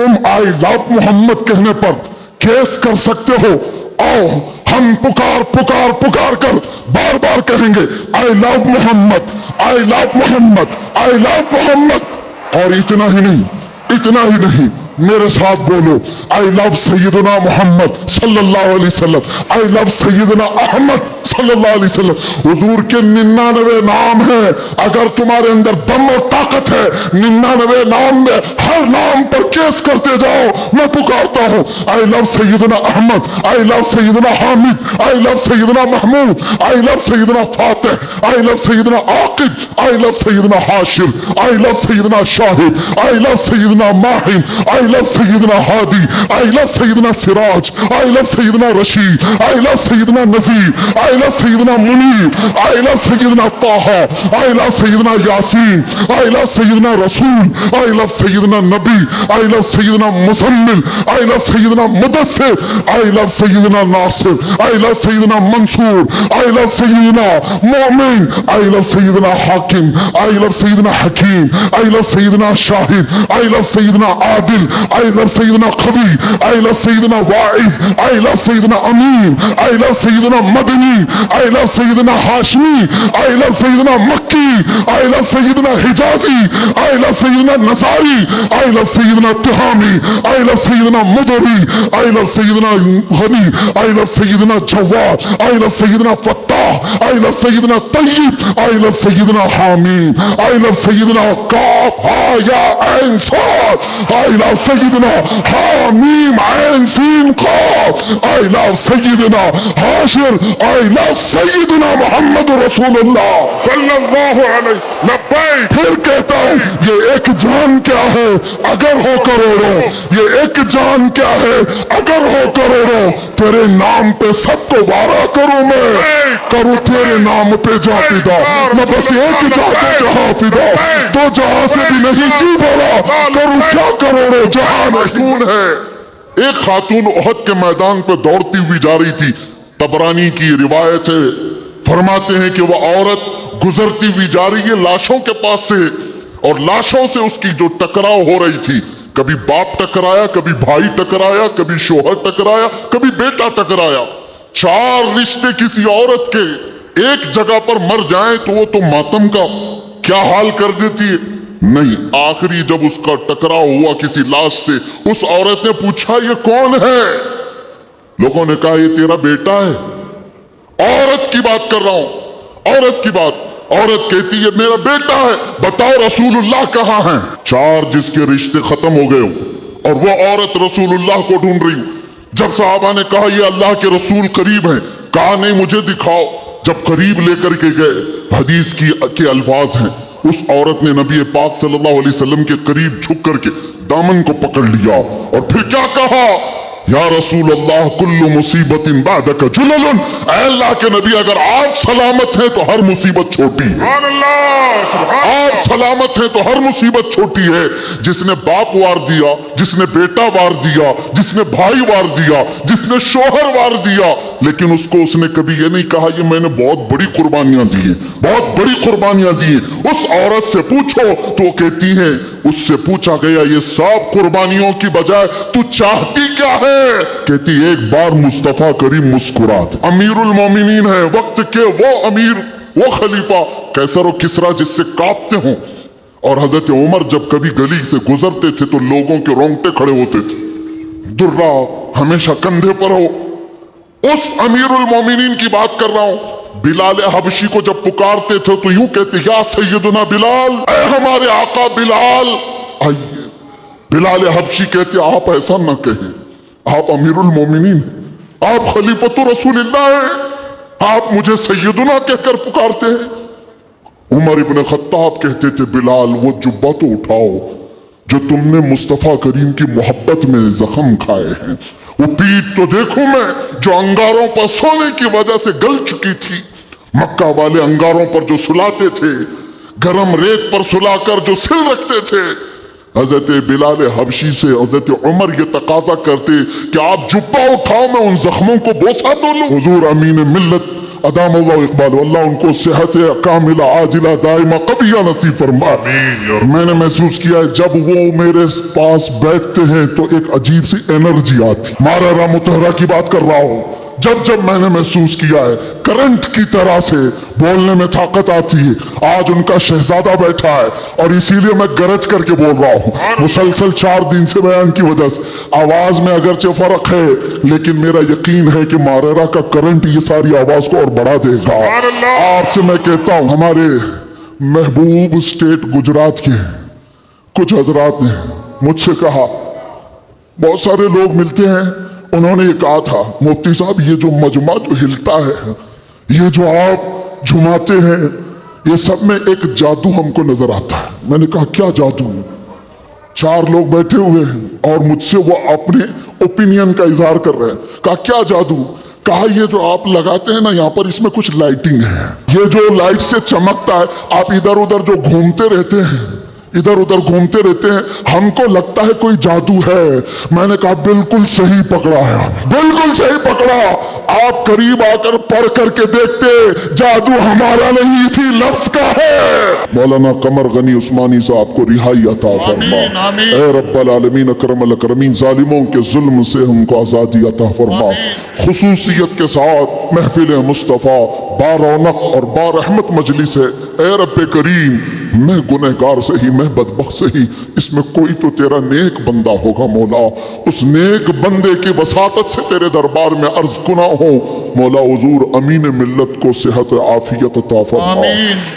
تم آئی لو محمد کہنے پر کیس کر سکتے ہو، آؤ ہم پکار پکار پکار کر بار بار کہیں گے آئی لو محمد، آئی لو محمد، آئی لو محمد۔ اور اتنا ہی نہیں، میرے ساتھ بولو آئی لو سیدنا محمد صلی اللہ علیہ وسلم، آئی لو سیدنا احمد صلی اللہ علیہ وسلم۔ حضور کے 99 نام ہیں، اگر تمہارے اندر دم اور طاقت ہے 99 نام میں ہر نام پر کیس کرتے جاؤ۔ میں پکارتا ہوں آئی لو سیدنا احمد، آئی لو سیدنا حامد، آئی لو سیدنا محمود، آئی لو سیدنا فاتح، آئی لو سیدنا عاقب، آئی لو سیدنا حاشر، آئی لو سیدنا شاہد، آئی لو سیدنا ماہم، آئی لو سیدنا ہادی، آئی لو سیدنا سراج، آئی لو سیدنا رشید، آئی لو سیدنا نذیر، آئی لو سیدنا منیر، آئی لو سیدنا طہ، آئی لو سیدنا یاسین، آئی لو سیدنا رسول، آئی لو سیدنا نبی، آئی لو سیدنا مزمل، آئی لو سیدنا مدثر، آئی لو سیدنا ناصر، آئی لو سیدنا منصور، آئی لو سیدنا مومن، آئی لو سیدنا حاکم، آئی لو سیدنا حکیم، آئی لو سیدنا شاہد، آئی لو سیدنا عادل، آئی لو سیدنا قوی، آئی لو سیدنا واعظ، آئی لو سیدنا امین، آئی لو سیدنا مدنی، آئی لو سیدنا ہاشمی، آئی لو سیدنا مکی، آئی لو سیدنا حجازی، آئی لو سیدنا نصاری، آئی لو سیدنا تہامی، آئی لو سیدنا مدری، آئی لو سیدنا غنی، آئی لو سیدنا جواد، آئی لو سیدنا فتاح، آئی لو سیدنا طیب، آئی لو سیدنا حامیم، آئی لو سیدنا کاف ہا یا عین صاد، آئی لو سیدنا حامیم عین سین قاف، آئی لو سیدنا حاشر، آئی لو سیدنا محمد رسول اللہ صلی اللہ علیہ لبیک۔ پھر کہتا ہوں یہ ایک جان کیا ہے اگر ہو کروڑوں، یہ ایک جان کیا ہے اگر ہو کروڑوں، تیرے نام پہ سب کو وارا کروں میں، کروں تیرے نام پہ جا فدا، میں بس ایک جا کے جہاں فدا، تو جہاں سے بھی نہیں جی بولا، کروں کیا کروڑوں جہاں محدود ہے۔ ایک خاتون احد کے میدان پہ دوڑتی ہوئی جا رہی تھی، طبرانی کی روایت ہے، فرماتے ہیں کہ وہ عورت گزرتی ہوئی جا رہی ہے لاشوں کے پاس سے، اور لاشوں سے اس کی جو ٹکراؤ ہو رہی تھی، کبھی باپ ٹکرایا، کبھی بھائی ٹکرایا، کبھی شوہر ٹکرایا، کبھی بیٹا ٹکرایا۔ 4 رشتے کسی عورت کے ایک جگہ پر مر جائیں تو وہ تو ماتم کا کیا حال کر دیتی ہے؟ نہیں، آخری جب اس کا ٹکراؤ ہوا کسی لاش سے، اس عورت نے پوچھا یہ کون ہے؟ لوگوں نے کہا یہ تیرا بیٹا ہے۔ عورت کی بات کر رہا ہوں، عورت کی بات۔ عورت کہتی ہے میرا بیٹا ہے، بتاؤ رسول اللہ کہاں ہیں؟ 4 جس کے رشتے ختم ہو گئے ہو، اور وہ عورت رسول اللہ کو ڈھونڈ رہی ہوں۔ جب صحابہ نے کہا یہ اللہ کے رسول قریب ہیں، کہا نہیں مجھے دکھاؤ۔ جب قریب لے کر کے گئے، حدیث کے الفاظ ہیں، اس عورت نے نبی پاک صلی اللہ علیہ وسلم کے قریب جھک کر کے دامن کو پکڑ لیا، اور پھر کیا کہا؟ یا رسول اللہ کل مصیبت بعدک جلل، اے اللہ کے نبی اگر آپ سلامت ہیں تو ہر مصیبت چھوٹی ہے۔ آپ سلامت ہیں تو ہر مصیبت چھوٹی ہے۔ جس نے باپ وار دیا، جس نے بیٹا وار دیا، جس نے بھائی وار دیا، جس نے شوہر وار دیا، لیکن اس نے کبھی یہ نہیں کہا یہ میں نے بہت بڑی قربانیاں دی ہیں، بہت بڑی قربانیاں دی ہیں۔ اس عورت سے پوچھو تو وہ کہتی ہے، اس سے پوچھا گیا یہ سب قربانیوں کی بجائے تو چاہتی کیا ہے؟ کہتی ایک بار مصطفیٰ کریم مسکرات۔ امیر المومنین ہے وقت کے، وہ امیر، وہ خلیفہ قیصر و کسریٰ جس سے کانپتے ہوں، اور حضرت عمر جب کبھی گلی سے گزرتے تھے تو لوگوں کے رونگٹے کھڑے ہوتے تھے، درہ ہمیشہ کندھے پر ہو۔ اس امیر المومنین کی بات کر رہا ہوں۔ بلال حبشی کو جب پکارتے تھے تو یوں کہتے یا سیدنا بلال، اے ہمارے آقا بلال آئیے۔ بلال حبشی کہتے آپ ایسا نہ کہیں، آپ امیر المومنین، آپ خلیفۃ رسول اللہ ہیں، آپ مجھے سیدنا کہہ کر پکارتے ہیں۔ عمر ابن خطاب کہتے تھے بلال وہ جبہ تو اٹھاؤ جو تم نے مصطفیٰ کریم کی محبت میں زخم کھائے ہیں، وہ پیٹ تو دیکھوں میں جو انگاروں پر سونے کی وجہ سے گل چکی تھی۔ مکہ والے انگاروں پر جو سلاتے تھے، گرم ریت پر سلا کر جو سل رکھتے تھے، حضرت بلال حبشی سے حضرت عمر یہ تقاضا کرتے کہ آپ جبہ اٹھاؤ میں ان زخموں کو بوسہ تو لوں۔ حضور امین ملت ادام اللہ اقبال، اللہ ان کو صحت کاملہ عاجلہ دائمہ قبیہ نصیب فرمائے۔ میں نے محسوس کیا ہے جب وہ میرے پاس بیٹھتے ہیں تو ایک عجیب سی انرجی آتی، مارا مطہرہ کی بات کر رہا ہوں، جب میں نے محسوس کیا ہے کرنٹ کی طرح سے بولنے میں طاقت آتی ہے۔ آج ان کا شہزادہ بیٹھا ہے اور اسی لیے میں گرج کر کے بول رہا ہوں، مسلسل 4 دن سے بیان کی وجہ سے آواز میں اگرچہ فرق ہے، لیکن میرا یقین ہے کہ ماریرا کا کرنٹ یہ ساری آواز کو اور بڑھا دے گا۔ آپ سے میں کہتا ہوں، ہمارے محبوب اسٹیٹ گجرات کے کچھ حضرات نے مجھ سے کہا، بہت سارے لوگ ملتے ہیں، انہوں نے یہ کہا تھا مفتی صاحب یہ جو مجمع جو ہلتا ہے، یہ جو آپ جھماتے ہیں، یہ سب میں ایک جادو ہم کو نظر آتا ہے۔ میں نے کہا کیا جادو؟ 4 لوگ بیٹھے ہوئے ہیں اور مجھ سے وہ اپنے اوپینین کا اظہار کر رہے ہیں۔ کہا کیا جادو؟ کہا یہ جو آپ لگاتے ہیں نا یہاں پر، اس میں کچھ لائٹنگ ہے، یہ جو لائٹ سے چمکتا ہے، آپ ادھر ادھر جو گھومتے رہتے ہیں، ادھر ادھر گھومتے رہتے ہیں، ہم کو لگتا ہے کوئی جادو ہے۔ میں نے کہا بالکل صحیح پکڑا ہے، بالکل صحیح پکڑا، آپ قریب آ کر پڑھ کر کے دیکھتے، جادو ہمارا نہیں اسی لفظ کا ہے۔ مولانا قمر غنی عثمانی صاحب کو رہائی عطا فرما، اے رب العالمین اکرم الاکرمین، ظالموں کے ظلم سے ہم کو آزادی عطا فرما۔ خصوصیت کے ساتھ محفل مصطفیٰ بارونق اور بارحمت مجلس ہے، اے رب کریم میں گنہگار سے ہی، میں بدبخت سے ہی، اس میں کوئی تو تیرا نیک بندہ ہوگا مولا، اس نیک بندے کی وساطت سے تیرے دربار میں عرض کنا ہوں مولا حضور امین ملت کو صحت عافیت عطا فرما،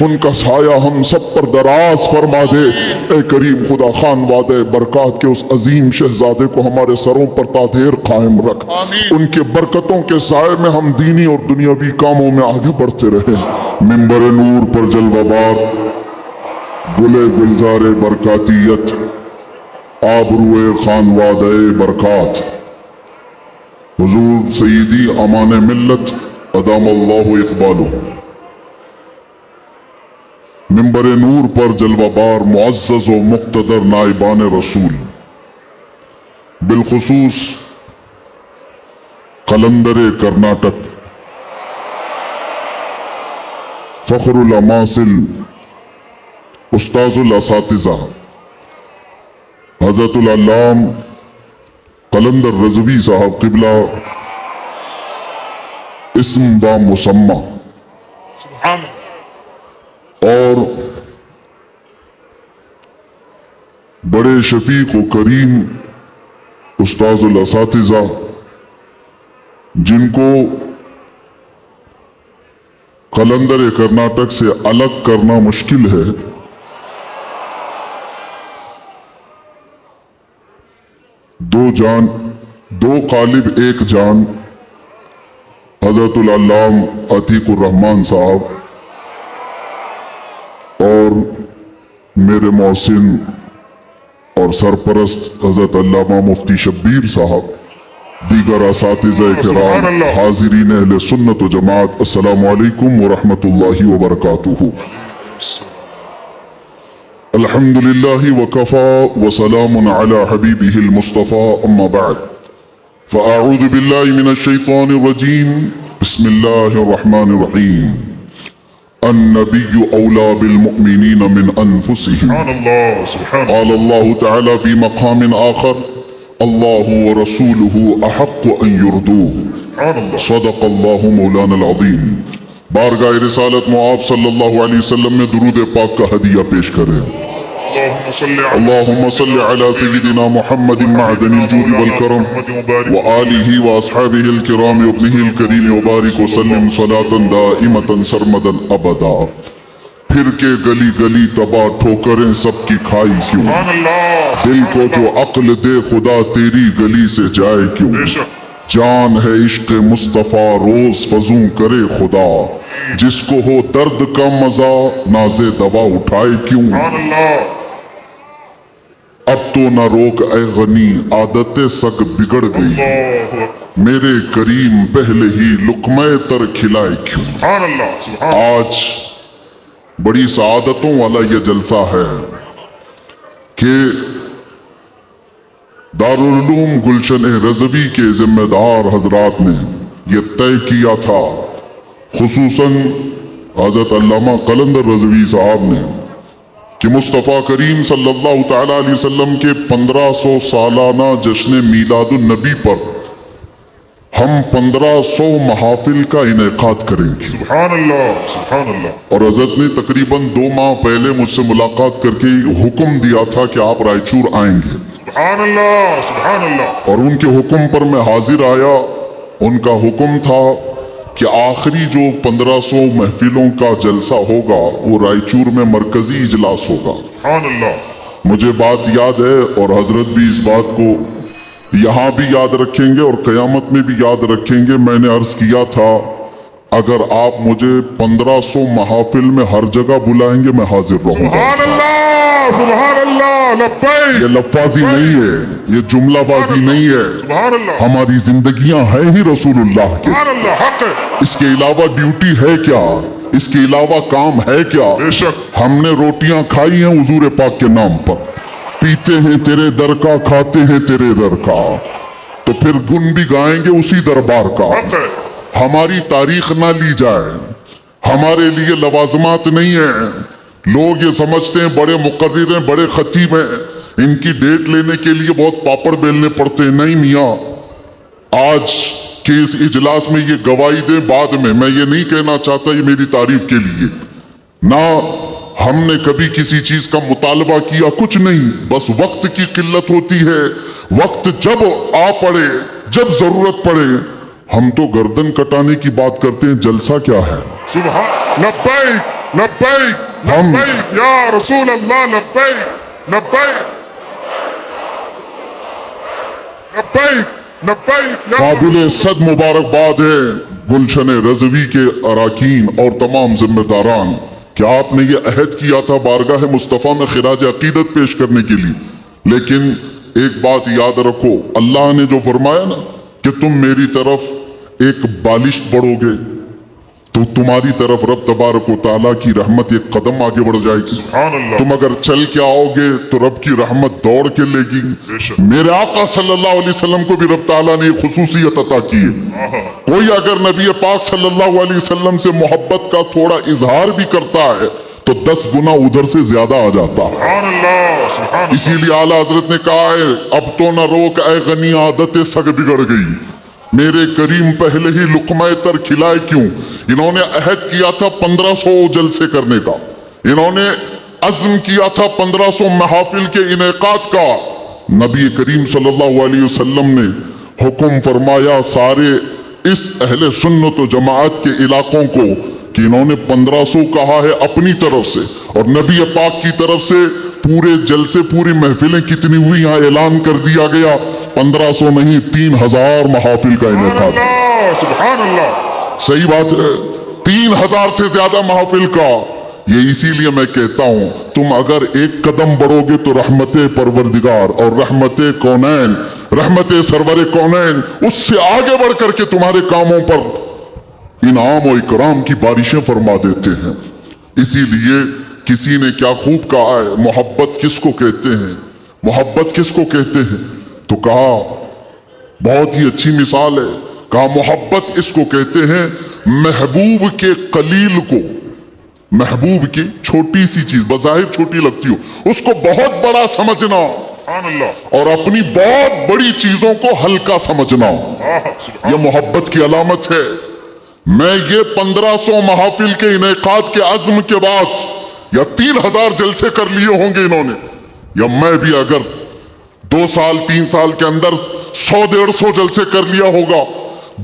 ان کا سایہ ہم سب پر دراز فرما دے۔ اے کریم خدا خان وعدہ برکات کے اس عظیم شہزادے کو ہمارے سروں پر تادیر قائم رکھ، ان کے برکتوں کے سائے میں ہم دینی اور دنیاوی کاموں میں آگے بڑھتے رہیں۔ منبر نور پر جلوہ بار گلے گلزار برکاتیت، آبروئے خانوادہ برکات، حضور سیدی امان ملت ادام اللہ اقبالہ۔ منبر نور پر جلوہ بار معزز و مقتدر نائبان رسول، بالخصوص قلندر کرناٹک، فخر الاماثل، استاذ الاساتذہ حضرت العلام قلندر رضوی صاحب قبلہ اسم با مسمہ، اور بڑے شفیق و کریم استاذ الاساتذہ جن کو قلندر کرناٹک سے الگ کرنا مشکل ہے، دو قالب ایک جان، حضرت العلام عتیق الرحمن صاحب اور میرے محسن اور سرپرست حضرت علامہ مفتی شبیر صاحب، دیگر اساتذہ کرام، حاضرین اہل سنت و جماعت، السلام علیکم ورحمۃ اللہ وبرکاتہ۔ الحمد للہ وکفى وسلام علی حبیبہ المصطفى، اما بعد فاعوذ باللہ من الشیطان الرجیم، بسم اللہ الرحمن الرحیم۔ النبی اولا بالمؤمنین من انفسہم، قال اللہ تعالی فی مقام آخر، اللہ ورسولہ احق ان یردوہ، صدق اللہ مولانا العظیم۔ بارگاہ رسالت معاذ صلی اللہ علیہ وسلم میں درود پاک کا ہدیہ پیش کریں۔ اللہم صل علی سیدنا محمد معدن الجود والکرم وآلہ واصحابہ الکرام وابنہ الکریم وبارک وسلم صلاة دائمة سرمدا ابدا۔ پھر کے گلی گلی تباہ ٹھوکریں سب کی کھائی کیوں، دل کو جو عقل دے خدا تیری گلی سے جائے کیوں، جان ہے عشق مصطفیٰ روز فزوں کرے خدا، جس کو ہو درد کا مزہ ناز دوا اٹھائے کیوں۔ اب تو نہ روک اے غنی عادت سگ بگڑ گئی، میرے کریم پہلے ہی لقمہ تر کھلائے کیوں۔ آج بڑی سعادتوں والا یہ جلسہ ہے کہ دارالعلوم گلشن رضوی کے ذمہ دار حضرات نے یہ طے کیا تھا خصوصاً حضرت علامہ قلندر رضوی صاحب نے کہ مصطفیٰ کریم صلی اللہ تعالیٰ علیہ وسلم کے 1500 سالانہ جشن میلاد النبی پر ہم 1500 محافل کا انعقاد کریں گے. سبحان اللہ سبحان اللہ. اور حضرت نے تقریباً 2 ماہ پہلے مجھ سے ملاقات کر کے حکم دیا تھا کہ آپ رائچور آئیں گے. سبحان اللہ سبحان اللہ. اور ان کے حکم پر میں حاضر آیا. ان کا حکم تھا کہ آخری جو 1500 محفلوں کا جلسہ ہوگا وہ رائچور میں مرکزی اجلاس ہوگا. سبحان اللہ. مجھے بات یاد ہے اور حضرت بھی اس بات کو یہاں بھی یاد رکھیں گے اور قیامت میں بھی یاد رکھیں گے. میں نے عرض کیا تھا اگر آپ مجھے 1500 محافل میں ہر جگہ بلائیں گے میں حاضر رہوں گا. سبحان اللہ سبحان اللہ. لبیک. یہ لفظی نہیں ہے, یہ جملہ بازی نہیں ہے. سبحان اللہ. ہماری زندگیاں ہیں ہی رسول اللہ کے. سبحان اللہ. حق ہے. اس کے علاوہ ڈیوٹی ہے کیا؟ اس کے علاوہ کام ہے کیا؟ بے شک. ہم نے روٹیاں کھائی ہیں حضور پاک کے نام پر, پیتے ہیں تیرے در کا, کھاتے ہیں تیرے در کا, تو پھر گن بھی گائیں گے اسی دربار کا. حق ہے. ہماری تاریخ نہ لی جائے, ہمارے لیے لوازمات نہیں ہیں. لوگ یہ سمجھتے ہیں بڑے مقرر ہیں, بڑے خطیب ہیں, ان کی ڈیٹ لینے کے لیے بہت پاپڑ بیلنے پڑتے ہیں. نہیں میاں, آج کے اس اجلاس میں یہ گواہی دیں بعد میں. میں یہ نہیں کہنا چاہتا یہ میری تعریف کے لیے, نہ ہم نے کبھی کسی چیز کا مطالبہ کیا, کچھ نہیں. بس وقت کی قلت ہوتی ہے. وقت جب آ پڑے, جب ضرورت پڑے, ہم تو گردن کٹانے کی بات کرتے ہیں. جلسہ کیا ہے؟ سبحان. لبیک لبیک ہم لبیک یا رسول اللہ. لبیک لبیک لبیک لبیک یا قابل صد مبارکباد ہے گلشن رضوی کے اراکین اور تمام ذمہ داران کہ آپ نے یہ عہد کیا تھا بارگاہ مصطفیٰ میں خراج عقیدت پیش کرنے کے لیے. لیکن ایک بات یاد رکھو, اللہ نے جو فرمایا نا کہ تم میری طرف ایک بالشت بڑھو گے تو تمہاری طرف رب تبارک و تعالیٰ کی رحمت ایک قدم آگے بڑھ جائے گی. سبحان اللہ. تم اگر چل کے آؤ گے تو رب کی رحمت دوڑ کے لے گی. بے شک. میرے آقا صلی اللہ علیہ وسلم کو بھی رب تعالیٰ نے خصوصیت عطا کی ہے. کوئی اگر نبی پاک صلی اللہ علیہ وسلم سے محبت کا تھوڑا اظہار بھی کرتا ہے تو 10 گنا ادھر سے زیادہ آ جاتا ہے. سبحان اللہ سبحان. اسی لیے اعلیٰ حضرت نے کہا ہے اب تو نہ روک اے غنی, عادت سگ بگڑ گئی. میرے کریم پہلے ہی لقمہ تر کھلائے کیوں. انہوں نے عہد کیا تھا 1500 جلسے کرنے کا, انہوں نے عزم کیا تھا 1500 محافل کے انعقاد کا. نبی کریم صلی اللہ علیہ وسلم نے حکم فرمایا سارے اس اہل سنت و جماعت کے علاقوں کو کہ انہوں نے 1500 کہا ہے اپنی طرف سے, اور نبی پاک کی طرف سے پورے جلسے پوری محفلیں کتنی ہوئی یہاں اعلان کر دیا گیا. 1500 نہیں 3000 محافل کا انعقاد. سبحان اللہ. صحیح بات ہے, 3000 سے زیادہ محافل کا. یہ اسی لیے میں کہتا ہوں تم اگر ایک قدم بڑھو گے تو رحمت پروردگار اور رحمت کونین, رحمت سرور کونین اس سے آگے بڑھ کر کے تمہارے کاموں پر انعام و اکرام کی بارشیں فرما دیتے ہیں. اسی لیے کسی نے کیا خوب کہا ہے, محبت کس کو کہتے ہیں, محبت کس کو کہتے ہیں, تو کہا بہت ہی اچھی مثال ہے, کہا محبت اس کو کہتے ہیں محبوب کے قلیل کو, محبوب کی چھوٹی سی چیز بظاہر چھوٹی لگتی ہو اس کو بہت بڑا سمجھنا, سبحان اللہ. اور اپنی بہت بڑی چیزوں کو ہلکا سمجھنا, سبحان. یہ محبت کی علامت ہے. میں یہ 1500 محافل کے انعقاد کے عزم کے بعد یا 3000 جلسے کر لیے ہوں گے انہوں نے, یا میں بھی اگر 2 سال 3 سال کے اندر 100-150 جلسے کر لیا ہوگا,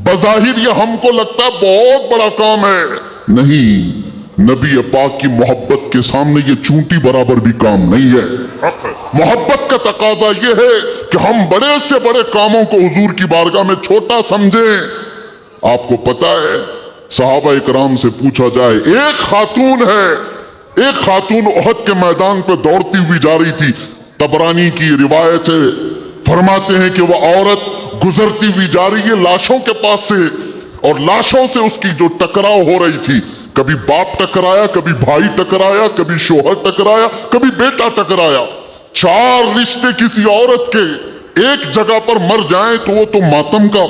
بظاہر یہ ہم کو لگتا ہے بہت بڑا کام ہے. نہیں, نبی پاک کی محبت کے سامنے یہ چونٹی برابر بھی کام نہیں ہے. محبت کا تقاضا یہ ہے کہ ہم بڑے سے بڑے کاموں کو حضور کی بارگاہ میں چھوٹا سمجھیں. آپ کو پتا ہے صحابہ اکرام سے پوچھا جائے, ایک خاتون ہے, ایک خاتون احد کے میدان پہ دوڑتی ہوئی جا رہی تھی. طبرانی کی روایت ہے, فرماتے ہیں کہ وہ عورت گزرتی ہوئی جا رہی ہے لاشوں کے پاس سے, اور لاشوں سے اس کی جو ٹکراؤ ہو رہی تھی, کبھی باپ ٹکرایا, کبھی بھائی ٹکرایا, کبھی شوہر ٹکرایا, کبھی بیٹا ٹکرایا. 4 رشتے کسی عورت کے ایک جگہ پر مر جائیں تو وہ تو ماتم کا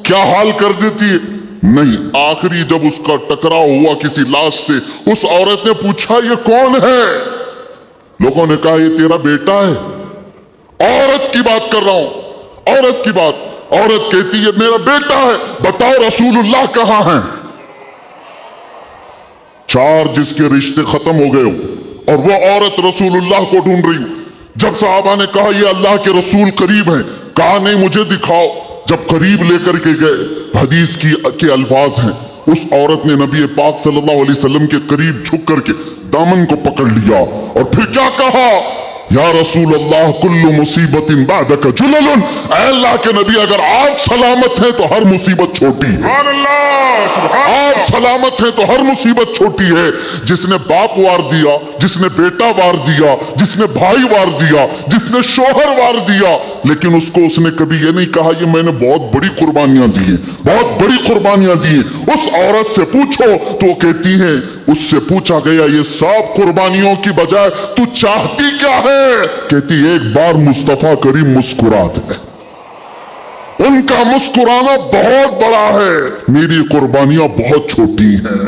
کیا حال کر دیتی ہے. نہیں، آخری جب اس کا ٹکراؤ ہوا کسی لاش سے، اس عورت نے پوچھا یہ کون ہے؟ لوگوں نے کہا یہ تیرا بیٹا ہے۔ عورت کی بات کر رہا ہوں، عورت کی بات۔ عورت کہتی ہے میرا بیٹا ہے، بتاؤ رسول اللہ کہاں ہیں؟ 4 جس کے رشتے ختم ہو گئے ہو اور وہ عورت رسول اللہ کو ڈھونڈ رہی ہو۔ جب صحابہ نے کہا یہ اللہ کے رسول قریب ہیں، کہا نہیں مجھے دکھاؤ۔ جب قریب لے کر کے گئے، حدیث کے الفاظ ہیں، اس عورت نے نبی پاک صلی اللہ علیہ وسلم کے قریب جھک کر کے دامن کو پکڑ لیا اور پھر کیا کہا؟ یا رسول اللہ کل مصیبت بعدک جلل، اے اللہ کے نبی اگر آپ سلامت ہیں تو ہر مصیبت چھوٹی ہے۔ سبحان اللہ، سبحان آپ اللہ۔ سلامت ہیں تو ہر مصیبت چھوٹی ہے۔ جس نے باپ وار دیا، جس نے بیٹا وار دیا، جس نے بھائی وار دیا، جس نے شوہر وار دیا، لیکن اس نے کبھی یہ نہیں کہا یہ میں نے بہت بڑی قربانیاں دی ہیں، بہت بڑی قربانیاں دی ہیں۔ اس عورت سے پوچھو تو وہ کہتی ہے، اس سے پوچھا گیا یہ سب قربانیوں کی بجائے تو چاہتی کیا ہے؟ کہتی ایک بار مصطفیٰ کریم مسکرا دے۔ ان کا مسکرانا بہت بڑا ہے، میری قربانیاں بہت چھوٹی ہیں۔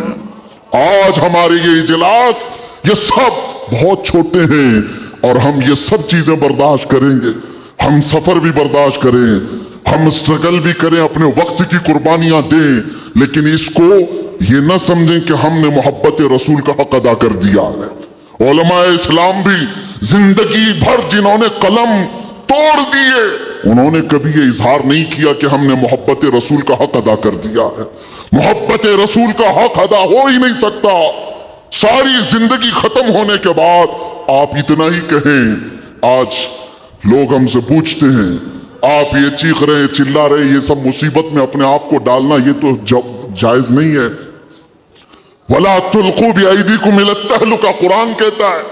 آج ہمارے یہ اجلاس یہ سب بہت چھوٹے ہیں اور ہم یہ سب چیزیں برداشت کریں گے، ہم سفر بھی برداشت کریں، ہم اسٹرگل بھی کریں، اپنے وقت کی قربانیاں دیں، لیکن اس کو یہ نہ سمجھیں کہ ہم نے محبت رسول کا حق ادا کر دیا ہے۔ علماء اسلام بھی زندگی بھر جنہوں نے قلم توڑ دیے، انہوں نے کبھی یہ اظہار نہیں کیا کہ ہم نے محبت رسول کا حق ادا کر دیا ہے۔ محبت رسول کا حق ادا ہو ہی نہیں سکتا۔ ساری زندگی ختم ہونے کے بعد آپ اتنا ہی کہیں۔ آج لوگ ہم سے پوچھتے ہیں آپ یہ چیخ رہے چلا رہے، یہ سب مصیبت میں اپنے آپ کو ڈالنا یہ تو جائز نہیں ہے۔ وَلَا تُلْقُوا بِأَيْدِيكُمْ إِلَى التَّهْلُكَةِ، قرآن کہتا ہے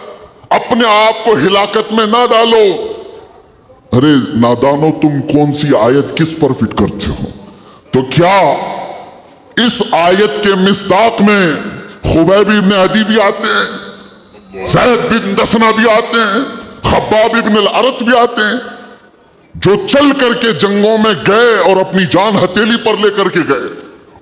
اپنے آپ کو ہلاکت میں نہ ڈالو۔ ارے نادانو، تم کون سی آیت کس پر فٹ کرتے ہو؟ تو کیا اس آیت کے مصداق میں خبیب ابن عدی بھی آتے ہیں، زید بن دسنہ بھی آتے ہیں، خباب ابن الارت بھی آتے ہیں، جو چل کر کے جنگوں میں گئے اور اپنی جان ہتھیلی پر لے کر کے گئے۔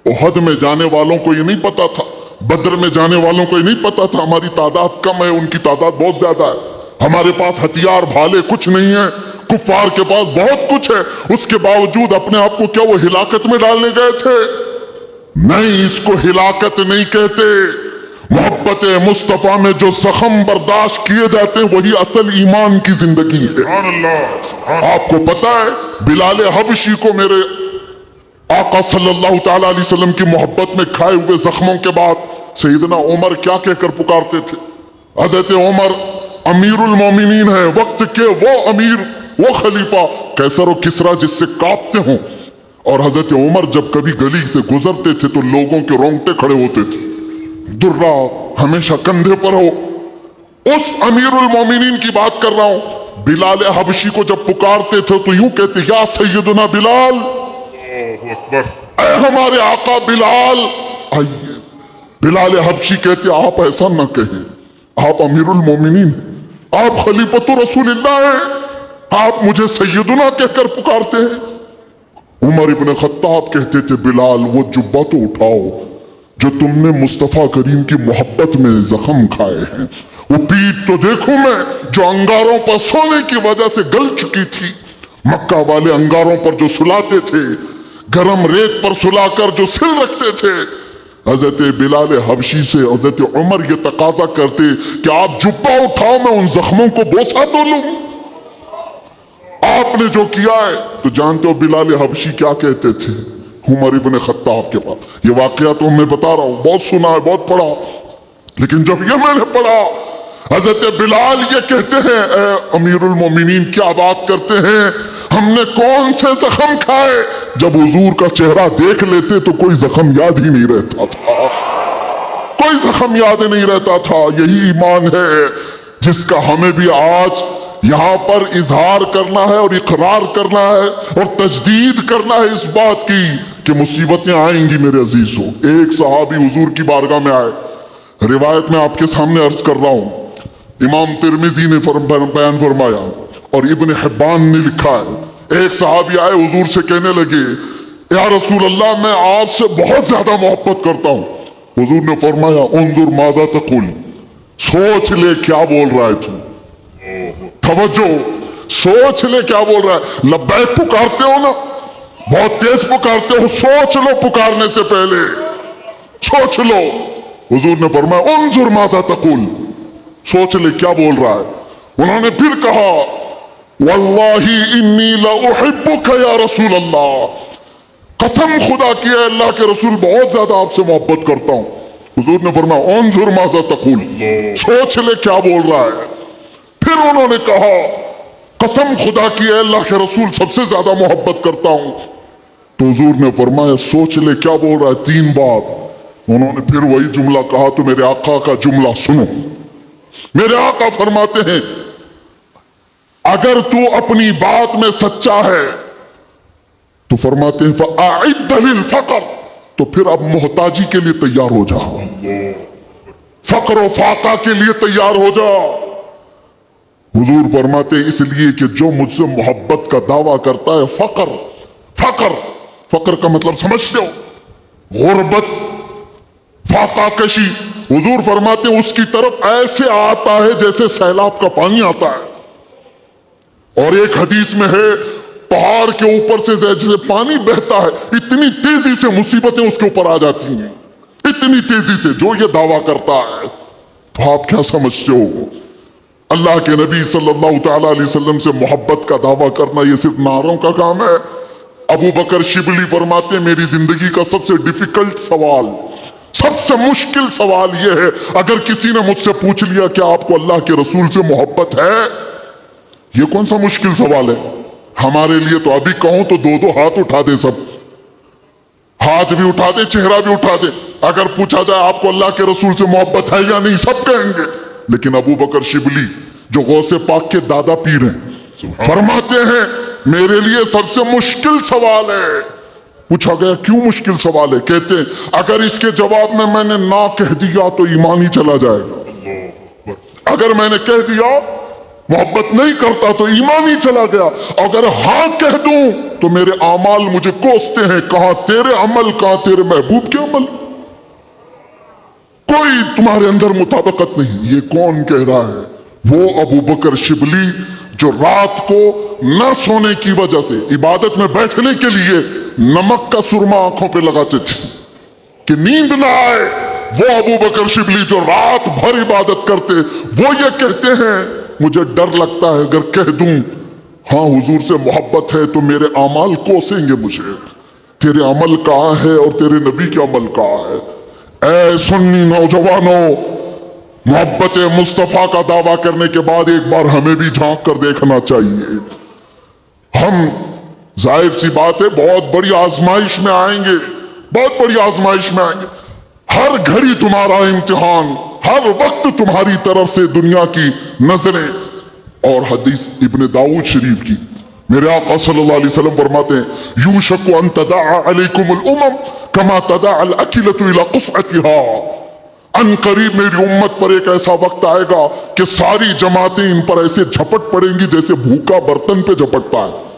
احد میں جانے والوں کو یہ نہیں پتا تھا، بدر میں جانے والوں کو یہ نہیں پتا تھا ہماری تعداد کم ہے، ان کی تعداد بہت زیادہ ہے، ہمارے پاس ہتھیار بھالے کچھ نہیں ہے، کفار کے پاس بہت کچھ ہے، اس کے باوجود اپنے آپ کو کیا وہ ہلاکت میں ڈالنے گئے تھے؟ نہیں، اس کو ہلاکت نہیں کہتے۔ محبت مصطفیٰ میں جو زخم برداشت کیے جاتے ہیں وہی اصل ایمان کی زندگی ہے۔ سبحان اللہ، سبحان آپ کو پتا ہے بلال حبشی کو میرے آقا صلی اللہ تعالی علیہ وسلم کی محبت میں کھائے ہوئے زخموں کے بعد سیدنا عمر کیا کہہ کر پکارتے تھے؟ حضرت عمر امیر المومنین ہیں، وقت کے وہ امیر، وہ خلیفہ قیصر و کسریٰ جس سے کانپتے ہوں، اور حضرت عمر جب کبھی گلی سے گزرتے تھے تو لوگوں کے رونگٹے کھڑے ہوتے تھے، درہ ہمیشہ کندھے پر ہو۔ اس امیر المومنین کی بات کر رہا ہوں، بلال حبشی کو جب پکارتے تھے تو یوں کہتے یا سیدنا بلال، اللہ اکبر۔ اے ہمارے آقا بلال آئیے۔ بلال حبشی کہتے آپ ایسا نہ کہیں، آپ امیر المومنین، آپ خلیفۃ رسول اللہ ہیں، آپ مجھے سیدنا کہہ کر پکارتے ہیں۔ عمر ابن خطاب کہتے تھے بلال وہ جبہ تو اٹھاؤ جو تم نے مصطفیٰ کریم کی محبت میں زخم کھائے ہیں، وہ پیٹ تو دیکھوں میں جو انگاروں پر سونے کی وجہ سے گل چکی تھی، مکہ والے انگاروں پر جو سلاتے تھے، گرم ریت پر سلا کر جو سل رکھتے تھے۔ حضرت بلال حبشی سے حضرت عمر یہ تقاضا کرتے کہ آپ جبہ اٹھاؤ میں ان زخموں کو بوسہ تو لوں۔ آپ نے جو کیا ہے تو جانتے ہو بلال حبشی کیا کہتے تھے عمر ابن خطاب کے پاس؟ یہ واقعہ تو میں بتا رہا ہوں، بہت سنا ہے، بہت پڑھا، لیکن جب یہ میں نے پڑھا حضرت بلال یہ کہتے ہیں اے امیر المومنین کیا بات کرتے ہیں، ہم نے کون سے زخم کھائے؟ جب حضور کا چہرہ دیکھ لیتے تو کوئی زخم یاد ہی نہیں رہتا تھا، کوئی زخم یاد نہیں رہتا تھا۔ یہی ایمان ہے جس کا ہمیں بھی آج یہاں پر اظہار کرنا ہے اور اقرار کرنا ہے اور تجدید کرنا ہے اس بات کی کہ مصیبتیں آئیں گی میرے عزیزو۔ ایک صحابی حضور کی بارگاہ میں آئے، روایت میں آپ کے سامنے عرض کر رہا ہوں، امام ترمذی نے بیان فرمایا اور ابن حبان نے لکھا ہے، ایک صحابی آئے حضور سے کہنے لگے یا رسول اللہ میں آپ سے بہت زیادہ محبت کرتا ہوں. حضور نے فرمایا انظر ماذا تقول, سوچ لے کیا بول رہا ہے تو. توجہ, سوچ لے کیا بول رہا ہے. لبیک پکارتے ہو نا, بہت تیز پکارتے ہو, سوچ لو پکارنے سے پہلے, سوچ لو. حضور نے فرمایا انظر ماذا تقول, سوچ لے کیا بول رہا ہے. انہوں نے پھر کہا واللہ انی لاحبک یا رسول اللہ, قسم خدا کی ہے اللہ کے رسول بہت زیادہ آپ سے محبت کرتا ہوں. حضور نے فرمایا انظر ماذا تقول, سوچ لے کیا بول رہا ہے. پھر انہوں نے کہا قسم خدا کی ہے اللہ کے رسول سب سے زیادہ محبت کرتا ہوں. تو حضور نے فرمایا سوچ لے کیا بول رہا ہے, 3 بار. انہوں نے پھر وہی جملہ کہا تو میرے آقا کا جملہ سنو. میرے آقا فرماتے ہیں اگر تو اپنی بات میں سچا ہے تو فرماتے ہیں فَأَعِدَّ لِلْفَقْرِ, تو پھر اب محتاجی کے لیے تیار ہو جا, فقر و فاقہ کے لیے تیار ہو جا. حضور فرماتے ہیں اس لیے کہ جو مجھ سے محبت کا دعویٰ کرتا ہے فقر کا مطلب سمجھتے ہو, غربت, فاقہ کشی. حضور فرماتے ہیں اس کی طرف ایسے آتا ہے جیسے سیلاب کا پانی آتا ہے. اور ایک حدیث میں ہے پہاڑ کے اوپر سے جیسے پانی بہتا ہے اتنی تیزی سے مصیبتیں اس کے اوپر آ جاتی ہیں, اتنی تیزی سے. جو یہ دعویٰ کرتا ہے تو آپ کیا سمجھتے ہو؟ اللہ کے نبی صلی اللہ تعالی علیہ وسلم سے محبت کا دعویٰ کرنا یہ صرف نعروں کا کام ہے؟ ابو بکر شبلی فرماتے ہیں میری زندگی کا سب سے ڈیفیکلٹ سوال, سب سے مشکل سوال یہ ہے اگر کسی نے مجھ سے پوچھ لیا کہ آپ کو اللہ کے رسول سے محبت ہے, یہ کون سا مشکل سوال ہے ہمارے لیے. تو ابھی کہوں تو 2 ہاتھ اٹھا دے, سب ہاتھ بھی اٹھا دے, چہرہ بھی اٹھا دے. اگر پوچھا جائے آپ کو اللہ کے رسول سے محبت ہے یا نہیں, سب کہیں گے. لیکن ابو بکر شبلی جو غوث پاک کے دادا پیر ہیں فرماتے ہیں میرے لیے سب سے مشکل سوال ہے. پوچھا گیا کیوں مشکل سوال ہے؟ کہتے ہیں اگر اس کے جواب میں نے نہ کہہ دیا تو ایمان ہی چلا جائے گا, اگر میں نے کہہ دیا محبت نہیں کرتا تو ایمان ہی چلا گیا, اگر ہاں کہہ دوں تو میرے اعمال مجھے کوستے ہیں, کہاں تیرے عمل کہاں تیرے محبوب کے عمل, کوئی تمہارے اندر مطابقت نہیں. یہ کون کہہ رہا ہے؟ وہ ابو بکر شبلی جو رات کو نہ سونے کی وجہ سے عبادت میں بیٹھنے کے لیے نمک کا سرما آنکھوں پہ لگاتے تھے کہ نیند نہ آئے. وہ ابو بکر شبلی جو رات بھر عبادت کرتے, وہ یہ کہتے ہیں مجھے ڈر لگتا ہے اگر کہہ دوں ہاں حضور سے محبت ہے تو میرے اعمال کوسیں گے مجھے. تیرے عمل کہاں ہے اور تیرے نبی کے عمل کہاں ہے؟ اے سنی نوجوانوں, محبت مصطفیٰ کا دعویٰ کرنے کے بعد ایک بار ہمیں بھی جھانک کر دیکھنا چاہیے. ہم ظاہر سی بات ہے بہت بڑی آزمائش میں آئیں گے, بہت بڑی آزمائش میں آئیں گے. ہر گھڑی تمہارا امتحان, ہر وقت تمہاری طرف سے دنیا کی نظریں. اور حدیث ابن داؤد شریف کی میرے آقا صلی اللہ علیہ وسلم فرماتے ہیں یوشک ان تداعى علیکم الامم کما تداعى الاکلۃ الى قصعتها, ان قریب میری امت پر ایک ایسا وقت آئے گا کہ ساری جماعتیں ان پر ایسے جھپٹ پڑیں گی جیسے بھوکا برتن پہ جھپٹتا ہے.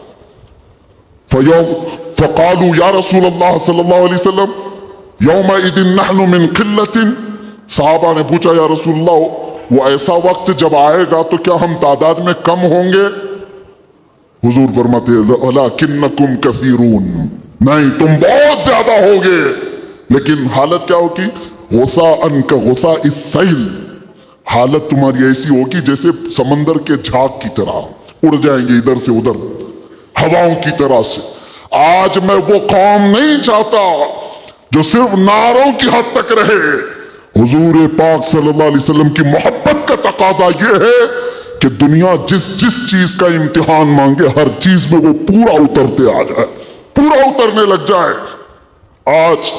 فقالوا یا رسول اللہ صلی اللہ علیہ وسلم یومئذ نحن من قلۃ, صحابہ نے پوچھا یا رسول اللہ وہ ایسا وقت جب آئے گا تو کیا ہم تعداد میں کم ہوں گے؟ حضور فرماتے ولکنکم کثیرون, نہیں تم بہت زیادہ ہوگے, لیکن حالت کیا ہوگی؟ غثاء کغثاء السیل, حالت تمہاری ایسی ہوگی جیسے سمندر کے جھاگ کی طرح, اڑ جائیں گے ادھر سے ادھر ہواؤں کی طرح سے. آج میں وہ قوم نہیں چاہتا جو صرف نعروں کی حد تک رہے. حضور پاک صلی اللہ علیہ وسلم کی محبت کا تقاضا یہ ہے کہ دنیا جس جس چیز کا امتحان مانگے ہر چیز میں وہ پورا اترتے آ جائے, پورا اترنے لگ جائے. آج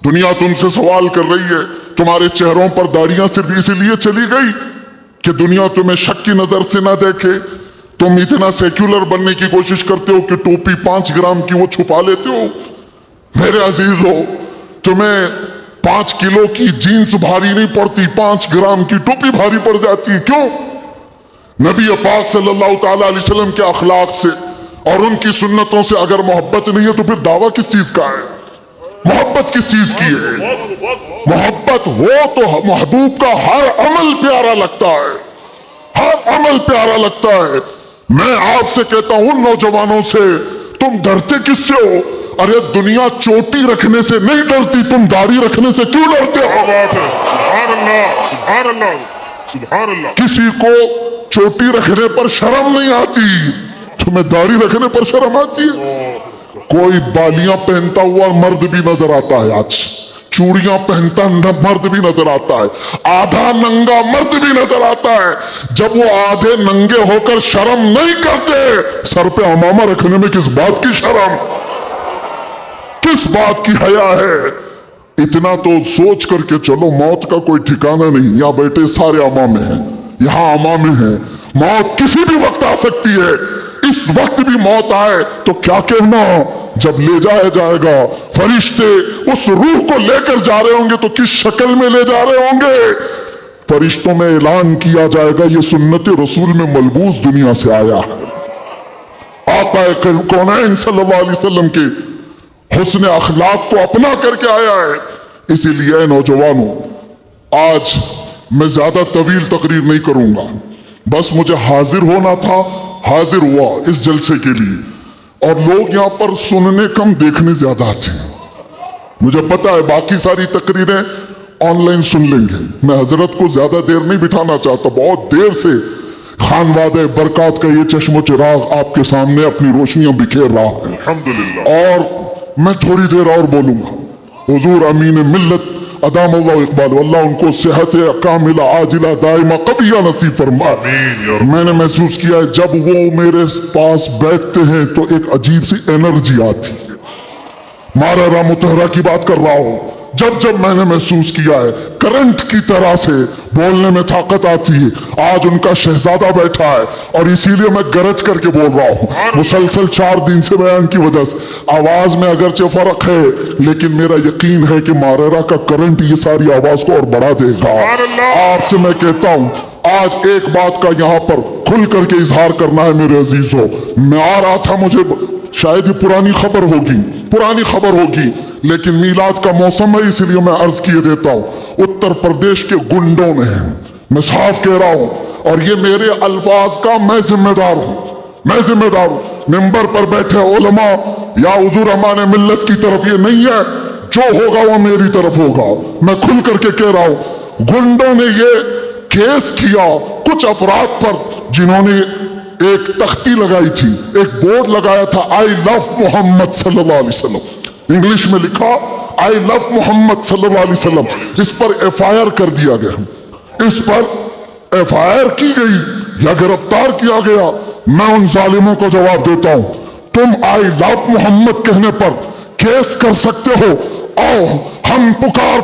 دنیا تم سے سوال کر رہی ہے, تمہارے چہروں پر داڑیاں صرف اسی لیے چلی گئی کہ دنیا تمہیں شک کی نظر سے نہ دیکھے. تم اتنا سیکولر بننے کی کوشش کرتے ہو کہ ٹوپی 5 گرام کی وہ چھپا لیتے ہو. میرے عزیزو, تمہیں 5 کلو کی جینس بھاری نہیں پڑتی, 5 گرام کی ٹوپی بھاری پڑ جاتی. کیوں؟ نبی پاک صلی اللہ تعالی علیہ وسلم کے اخلاق سے اور ان کی سنتوں سے اگر محبت نہیں ہے تو پھر دعویٰ کس چیز کا ہے؟ محبت کس چیز کی ہے؟ محبت ہو تو محبوب کا ہر عمل پیارا لگتا ہے، ہر عمل پیارا لگتا ہے۔ میں آپ سے کہتا ہوں، ان نوجوانوں سے، تم ڈرتے کس سے ہو؟ ارے دنیا چوٹی رکھنے سے نہیں ڈرتی، تم داڑھی رکھنے سے کیوں ڈرتے ہو؟ سبحان اللہ، سبحان اللہ، سبحان اللہ۔ کسی کو چوٹی رکھنے پر شرم نہیں آتی، تمہیں داڑھی رکھنے پر شرم آتی ہے؟ کوئی بالیاں پہنتا ہوا مرد بھی نظر آتا ہے، آج چوڑیاں پہنتا مرد بھی نظر آتا ہے، آدھا ننگا مرد بھی نظر آتا ہے۔ جب وہ آدھے ننگے ہو کر شرم نہیں کرتے، سر پہ عمامہ رکھنے میں کس بات کی شرم، کس بات کی حیا ہے؟ اتنا تو سوچ کر کے چلو، موت کا کوئی ٹھکانہ نہیں، یہاں بیٹھے سارے عمامے ہیں، یہاں عمامے ہیں، موت کسی بھی وقت آ سکتی ہے۔ اس وقت بھی موت آئے تو کیا کہنا؟ جب لے جایا جائے گا، فرشتے اس روح کو لے کر جا رہے ہوں گے تو کس شکل میں لے جا رہے ہوں گے؟ فرشتوں میں اعلان کیا جائے گا، یہ سنت رسول میں ملبوس دنیا سے آیا ہے، آقا کونین صلی اللہ علیہ وسلم کے حسن اخلاق کو اپنا کر کے آیا ہے۔ اسی لیے نوجوانوں، آج میں زیادہ طویل تقریر نہیں کروں گا، بس مجھے حاضر ہونا تھا، حاضر ہوا اس جلسے کے لیے۔ اور لوگ یہاں پر سننے کم، دیکھنے زیادہ آتے ہیں، مجھے پتا ہے باقی ساری تقریریں آن لائن سن لیں گے۔ میں حضرت کو زیادہ دیر نہیں بٹھانا چاہتا، بہت دیر سے خانوادہ برکات کا یہ چشم و چراغ آپ کے سامنے اپنی روشنیاں بکھیر رہا ہے، الحمدللہ۔ اور میں تھوڑی دیر اور بولوں گا۔ حضور امین ملت ادام اللہ اقبال، واللہ ان کو صحت کاملہ عاجلہ دائمہ قبیہ نصیب فرمائے۔ میں نے محسوس کیا ہے جب وہ میرے پاس بیٹھتے ہیں تو ایک عجیب سی انرجی آتی ہے۔ مارا متحرہ کی بات کر رہا ہوں، جب میں نے محسوس کیا ہے کرنٹ کی طرح سے بولنے میں طاقت آتی ہے۔ آج ان کا شہزادہ بیٹھا ہے اور اسی لیے میں گرج کر کے بول رہا ہوں، مسلسل 4 دن سے بیان کی وجہ سے آواز میں اگرچہ فرق ہے، لیکن میرا یقین ہے کہ ماررہ کا کرنٹ یہ ساری آواز کو اور بڑھا دے گا۔ آپ سے میں کہتا ہوں، آج ایک بات کا یہاں پر کھل کر کے اظہار کرنا ہے میرے عزیزوں۔ میں آ رہا تھا، مجھے شاید یہ پرانی خبر ہوگی لیکن میلاد کا موسم ہے، اس لیے میں عرض کیے دیتا ہوں۔ اتر پردیش کے گنڈوں نے، میں صاف کہہ رہا ہوں، اور یہ میرے الفاظ کا میں ذمہ دار ہوں، ممبر پر بیٹھے علماء یا حضور امان ملت کی طرف یہ نہیں ہے، جو ہوگا وہ میری طرف ہوگا، میں کھل کر کے کہہ رہا ہوں۔ گنڈوں نے یہ کیس کیا کچھ افراد پر جنہوں نے ایک تختی لگائی تھی، ایک بورڈ لگایا تھا، آئی لو محمد صلی اللہ علیہ وسلم، انگلش میں لکھا آئی لو محمد صلی اللہ علیہ وسلم۔ اس پر ایف آئی آر کر دیا گیا، اس پر ایف آئی آر کی گئی یا گرفتار کیا گیا۔ میں ان ظالموں کو جواب دیتا ہوں، تم آئی لو محمد کہنے پر کیس کر سکتے ہو، آؤ ہم پکار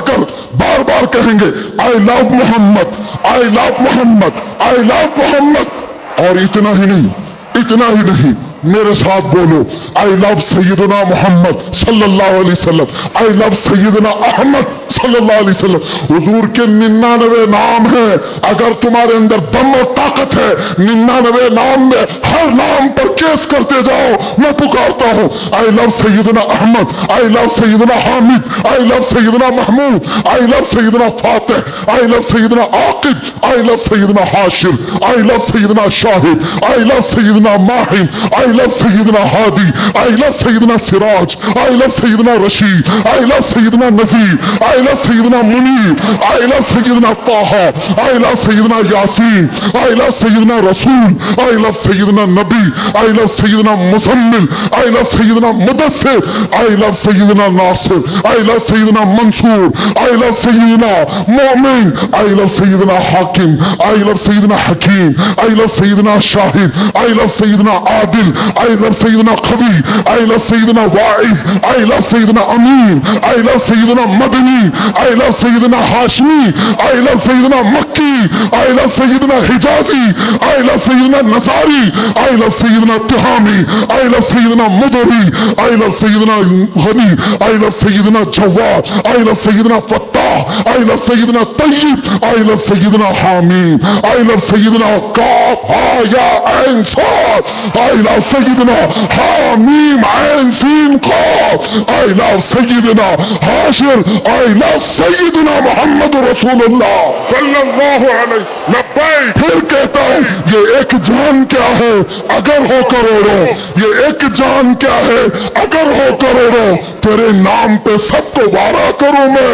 کر بار بار کہیں گے آئی لو محمد، آئی لو محمد، آئی لو محمد۔ اور اتنا ہی نہیں، میرے ساتھ بولو، آئی لو سیدنا محمد صلی اللہ علیہ وسلم، آئی لو سیدنا احمد صلی اللہ علیہ وسلم۔ حضور کے 99 نام ہیں، اگر تمہارے اندر دم اور طاقت ہے، 99 نام میں ہر نام پر کیس کرتے جاؤ۔ میں پکارتا ہوں، آئی لو سیدنا احمد، آئی لو سیدنا حامد، آئی لو سیدنا محمود، آئی لو سیدنا فاتح، آئی لو سیدنا عاقب، آئی لو سیدنا حاشر، آئی لو سیدنا شاہد، آئی لو سیدنا ماہن، آئی لو سیدنا ہادی، آئی لو سیدنا سراج، آئی لو سیدنا رشید، آئی لو سیدنا نذیر، آئی لو سیدنا منیر، آئی لو سیدنا طہ، آئی لو سیدنا یاسین، آئی لو سیدنا رسول، آئی لو سیدنا نبی، آئی لو سیدنا مزمل، آئی لو سیدنا مدثر، آئی لو سیدنا ناصر، آئی لو سیدنا منصور، آئی لو سیدنا مومن، آئی لو سیدنا حاکم، آئی لو سیدنا حکیم، آئی لو سیدنا شاہد، آئی لو سیدنا عادل، آئی لو سیدنا قوی، آئی لو سیدنا واعظ، آئی لو سیدنا امین، آئی لو سیدنا مدنی، آئی لو سیدنا ہاشمی، آئی لو سیدنا مکی، I love Sayyidina Hijazi, I love Sayyidina Nasari, I love Sayyidina Tihami, I love Sayyidina Mudari, I love Sayyidina Ghani, I love Sayyidina Jawad, I love Sayyidina Fattah, I love Sayyidina Tayyib, I love Sayyidina Hamim, I love Sayyidina Qaf Ha Ya Ain Sad, I love Sayyidina Hamim Ain Sin Qaf, I love Sayyidina Hashir, I love Sayyidina Muhammad Rasulullah sallallahu alayhi labbaik. پھر کہتا ہوں یہ ایک جان کیا ہے اگر ہو کروڑوں، یہ ایک جان کیا ہے اگر ہو کروڑوں، تیرے نام پہ سب کو وارا کروں میں،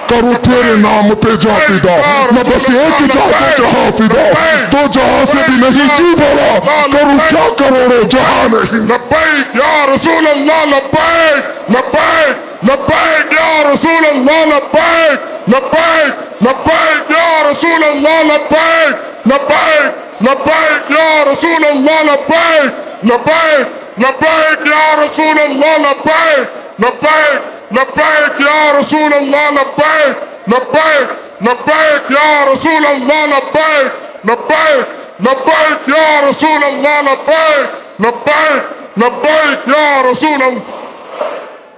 کروں تیرے نام پہ جا فدا، میں بس ایک جا کو جہاں فدا، تو جہاں سے بھی نہیں جی بولا، کروں کیا کروڑوں جہاں نہیں. لبیک یا رسول اللہ لبیک لبیک لبیک یا رسول اللہ لبیک لبیک لبیک یا رسول اللہ لبیک لبیک لبیک یا رسول اللہ لبیک لبیک لبیک یا رسول اللہ لبیک لبیک لبیک یا رسول اللہ لبیک لبیک لبیک یا رسول اللہ لبیک لبیک لبیک یا رسول اللہ لبیک لبیک لبیک یا رسول اللہ.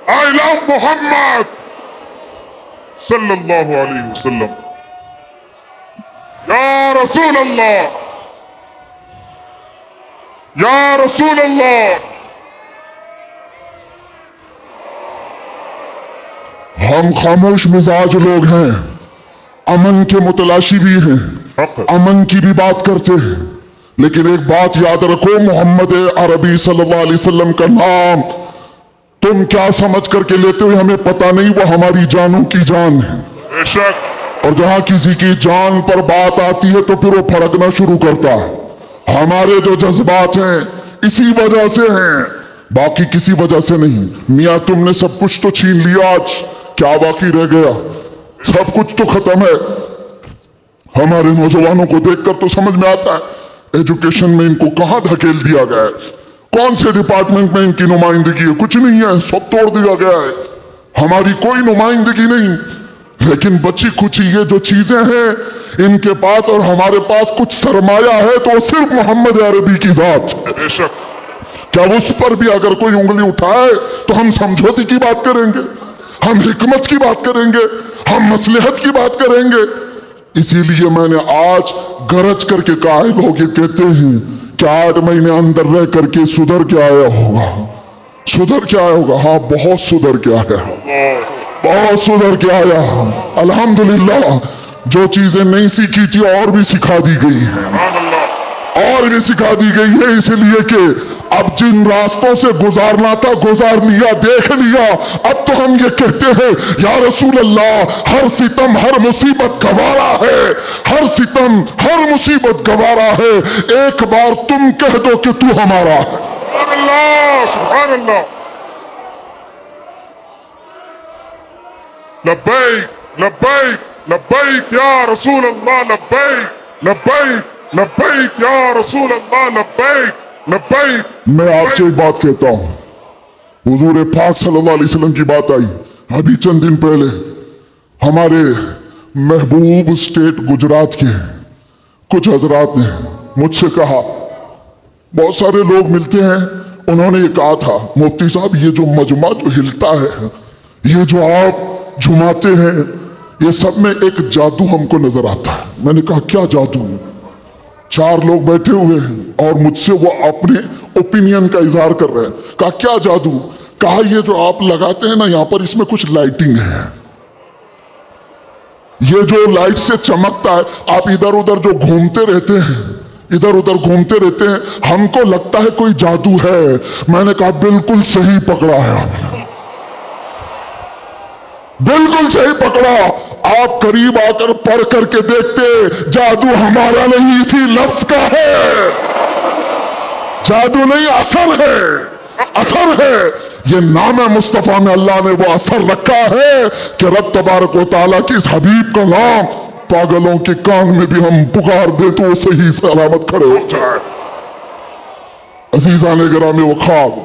I love Muhammad صلی اللہ علیہ وسلم. یا رسول اللہ یا رسول اللہ. ہم خاموش مزاج لوگ ہیں، امن کے متلاشی بھی ہیں، امن کی بھی بات کرتے ہیں، لیکن ایک بات یاد رکھو، محمد عربی صلی اللہ علیہ وسلم کا نام تم کیا سمجھ کر کے لیتے ہوئے ہمیں پتہ نہیں، وہ ہماری جانوں کی جان ہے. بے شک. اور جہاں کسی کی جان پر بات آتی ہے تو پھر وہ پھڑکنا شروع کرتا ہے. ہمارے جو جذبات ہیں اسی وجہ سے ہیں، باقی کسی وجہ سے نہیں. میاں تم نے سب کچھ تو چھین لیا، آج کیا باقی رہ گیا؟ سب کچھ تو ختم ہے. ہمارے نوجوانوں کو دیکھ کر تو سمجھ میں آتا ہے ایجوکیشن میں ان کو کہاں دھکیل دیا گیا ہے، کون سے ڈپارٹمنٹ میں ان کی نمائندگی ہے؟ کچھ نہیں ہے، سب توڑ دیا گیا ہے، ہماری کوئی نمائندگی نہیں. لیکن بچی کچھ یہ جو چیزیں ہیں ان کے پاس اور ہمارے پاس کچھ سرمایہ ہے تو وہ صرف محمد عربی کی ذات. بے شک. کیا اس پر بھی اگر کوئی انگلی اٹھائے تو ہم سمجھوتے کی بات کریں گے، ہم حکمت کی بات کریں گے، ہم مصلحت کی بات کریں گے. اسی لیے میں نے آج گرج کر کے کہا ہے، لوگ یہ کہتے ہیں کہ 8 مہینے اندر رہ کر کے سدھر کے آیا ہوگا. سدھر کے آیا ہوگا؟ ہاں بہت سدھر کے آیا، بہت سدھر کے آیا. الحمدللہ جو چیزیں نہیں سیکھی تھی اور بھی سکھا دی گئی ہیں، اور بھی سکھا دی گئی ہے. اس لیے کہ اب جن راستوں سے گزارنا تھا گزار لیا، دیکھ لیا. اب تو ہم یہ کہتے ہیں یا رسول اللہ ہر ستم ہر مصیبت گوارا ہے، ہر ستم ہر مصیبت گوارا ہے، ایک بار تم کہہ دو کہ تو ہمارا ہے. سبحان اللہ سبحان اللہ. لبیک لبیک لبیک یا رسول اللہ لبیک لبیک لبیک یا رسول اللہ لبیک لبیک. میں آپ سے ایک بات کہتا ہوں، حضور پاک صلی اللہ علیہ وسلم کی بات آئی ابھی چند دن پہلے. ہمارے محبوب اسٹیٹ گجرات کے کچھ حضرات نے مجھ سے کہا، بہت سارے لوگ ملتے ہیں، انہوں نے یہ کہا تھا مفتی صاحب یہ جو مجمع جو ہلتا ہے، یہ جو آپ جھماتے ہیں، یہ سب میں ایک جادو ہم کو نظر آتا ہے. میں نے کہا کیا جادو؟ 4 لوگ بیٹھے ہوئے ہیں اور مجھ سے وہ اپنے اوپینین کا اظہار کر رہے ہیں. کہا کیا جادو؟ کہا یہ جو آپ لگاتے ہیں نا یہاں پر، اس میں کچھ لائٹنگ ہے، یہ جو لائٹ سے چمکتا ہے، آپ ادھر ادھر جو گھومتے رہتے ہیں، ادھر ادھر گھومتے رہتے ہیں، ہم کو لگتا ہے کوئی جادو ہے. میں نے کہا بالکل صحیح پکڑا ہے آپ نے، بالکل صحیح پکڑا. آپ قریب آ کر پڑھ کر کے دیکھتے، جادو ہمارا نہیں اسی لفظ کا ہے. جادو نہیں، اثر ہے، اثر ہے. یہ نام مصطفیٰ میں اللہ نے وہ اثر رکھا ہے کہ رب تبارک و تعالیٰ کی اس حبیب کا نام پاگلوں کے کان میں بھی ہم پکار دیں تو وہ صحیح سلامت کھڑے ہو جائے. عزیزان گرامی، وہ خواب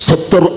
70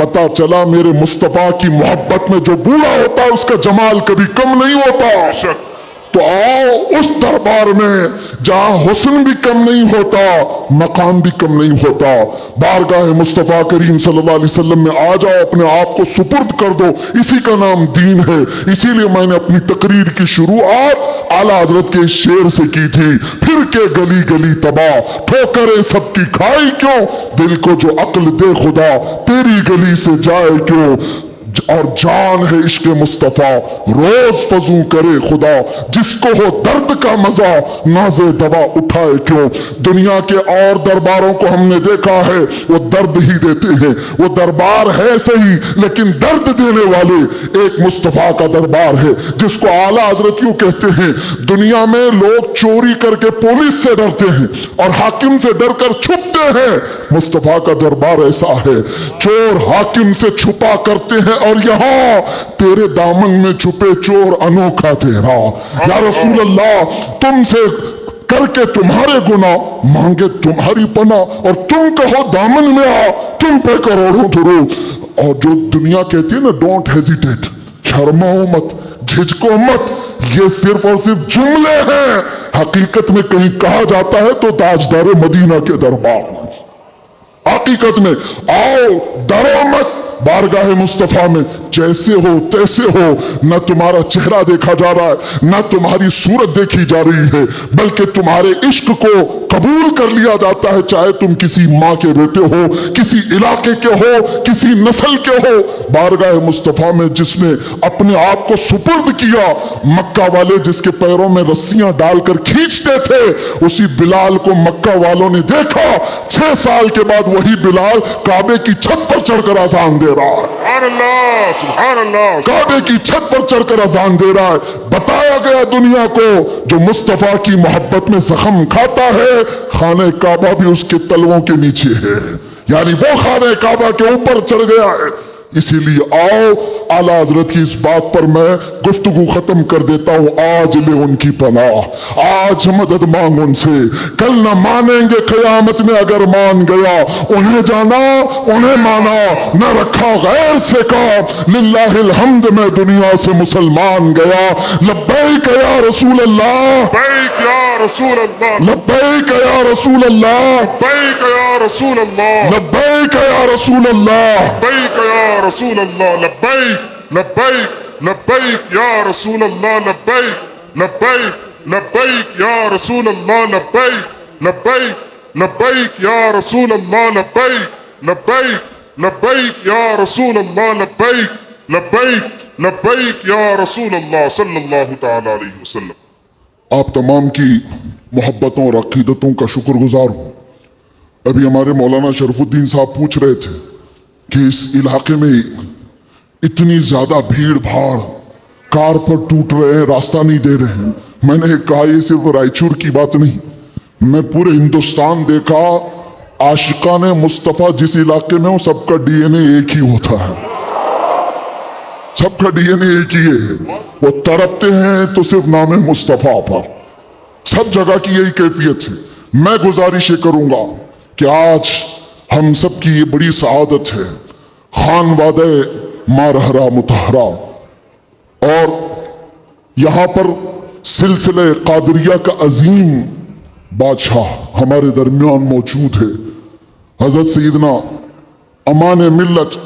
پتا چلا میرے مصطفیٰ کی محبت میں جو بوڑھا ہوتا ہے اس کا جمال کبھی کم نہیں ہوتا۔ تو آؤ اس دربار میں جہاں حسن بھی کم نہیں ہوتا، مقام بھی کم نہیں ہوتا، بارگاہ مصطفیٰ کریم صلی اللہ علیہ وسلم میں آ جاؤ، اپنے آپ کو سپرد کر دو، اسی کا نام دین ہے۔ اسی لیے میں نے اپنی تقریر کی شروعات اعلیٰ حضرت کے اس شعر سے کی تھی، پھر کے گلی گلی تباہ ٹھوکریں سب کی کھائی کیوں، دل کو جو عقل دے خدا تیری گلی سے جائے کیوں، اور جان ہے عشق مصطفیٰ روز فضو کرے خدا، جس کو ہو درد کا مزہ ناز دوا اٹھائے کیوں۔ دنیا کے اور درباروں کو ہم نے دیکھا ہے، وہ درد ہی دیتے ہیں، وہ دربار ہے صحیح لیکن درد دینے والے۔ ایک مصطفیٰ کا دربار ہے جس کو اعلیٰ حضرت یوں کہتے ہیں، دنیا میں لوگ چوری کر کے پولیس سے ڈرتے ہیں اور حاکم سے ڈر کر چھپتے ہیں، مصطفیٰ کا دربار ایسا ہے، چور حاکم سے چھپا کرتے ہیں اور یہاں تیرے دامن میں چھپے چور انوکھا تیرا۔ یا رسول اللہ تم سے کر کے تمہارے گناہ مانگے تمہاری پناہ، اور تم کہو دامن میں آ تم پہ کروڑوں درود۔ اور جو دنیا کہتی ہے نا ڈونٹ ہیزیٹیٹ، شرماؤ مت، جھجکو مت، یہ صرف اور صرف جملے ہیں، حقیقت میں کہیں کہا جاتا ہے تو تاجدار مدینہ کے دربار میں، حقیقت میں آؤ ڈرو مت بارگاہ مصطفیٰ میں، جیسے ہو تیسے ہو، نہ تمہارا چہرہ دیکھا جا رہا ہے نہ تمہاری صورت دیکھی جا رہی ہے، بلکہ تمہارے عشق کو قبول کر لیا جاتا ہے، چاہے تم کسی ماں کے بیٹے ہو، کسی علاقے کے ہو، کسی نسل کے ہو۔ بارگاہ مصطفیٰ میں جس نے اپنے آپ کو سپرد کیا، مکہ والے جس کے پیروں میں رسیاں ڈال کر کھینچتے تھے، اسی بلال کو مکہ والوں نے دیکھا، 6 سال کے بعد وہی بلال کعبے کی چھت پر چڑھ کر اذان دے رہا ہے، سبحان اللہ سبحان اللہ، کعبے کی چھت پر چڑھ کر اذان دے رہا ہے۔ بتایا گیا دنیا کو جو مصطفیٰ کی محبت میں زخم کھاتا ہے، خانہ کعبہ بھی اس کے تلووں کے نیچے ہے، یعنی وہ خانہ کعبہ کے اوپر چڑھ گیا ہے۔ اسی لیے آؤ اعلیٰ حضرت کی اس بات پر میں گفتگو ختم کر دیتا ہوں، آج لے ان کی پناہ، آج مدد مانگ ان سے، کل نہ مانیں گے قیامت میں اگر مان گیا، انہیں جانا انہیں مانا، نہ رکھا غیر سے کام، للہ الحمد میں دنیا سے مسلمان گیا، لبیک یا رسول اللہ، لبیک یا رسول اللہ، لبیک یا رسول اللہ، لبیک یا رسول اللہ، لبیک یا رسول اللہ، لبیک یا رسول اللہ، لبیک لبیک لبیک یا رسول اللہ، لبیک لبیک لبیک یا رسول اللہ، لبیک لبیک لبیک یا رسول اللہ، لبیک لبیک لبیک یا رسول اللہ، لبیک لبیک لبیک یا رسول اللہ صلی اللہ تعالی علیہ وسلم۔ آپ تمام کی محبتوں اور عقیدتوں کا شکر گزار ہوں۔ ابھی ہمارے مولانا شرف الدین صاحب پوچھ رہے تھے کہ اس علاقے میں اتنی زیادہ بھیڑ بھاڑ، کار پر ٹوٹ رہے ہیں، راستہ نہیں دے رہے ہیں۔ میں نے کہا یہ صرف رائچور کی بات نہیں، میں پورے ہندوستان دیکھا، عاشقان مصطفیٰ جس علاقے میں ہو سب کا ڈی این اے ایک ہی ہوتا ہے، سب کا ڈی این اے ایک ہی ہے، وہ تڑپتے ہیں تو صرف نام مصطفیٰ پر، سب جگہ کی یہی کیفیت ہے۔ میں گزارش یہ کروں گا کہ آج ہم سب کی یہ بڑی سعادت ہے، خان وادے مارہرا متحرہ، اور یہاں پر سلسلہ قادریہ کا عظیم بادشاہ ہمارے درمیان موجود ہے، حضرت سیدنا امان ملت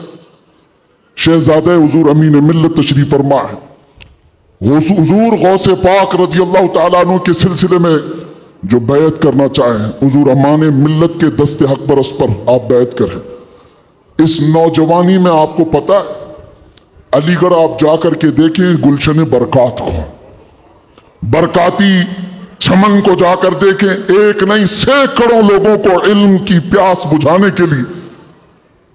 شہزادہ حضور امین ملت تشریف فرما ہے۔ حضور غوث پاک رضی اللہ تعالیٰ عنہ کے سلسلے میں جو بیعت کرنا چاہیں، حضور امان ملت کے دست حق پرست پر آپ بیعت کریں۔ اس نوجوانی میں آپ کو پتہ ہے، علی گڑھ آپ جا کر کے دیکھیں گلشن برکات کو، برکاتی چمن کو جا کر دیکھیں، ایک نہیں سینکڑوں لوگوں کو علم کی پیاس بجھانے کے لیے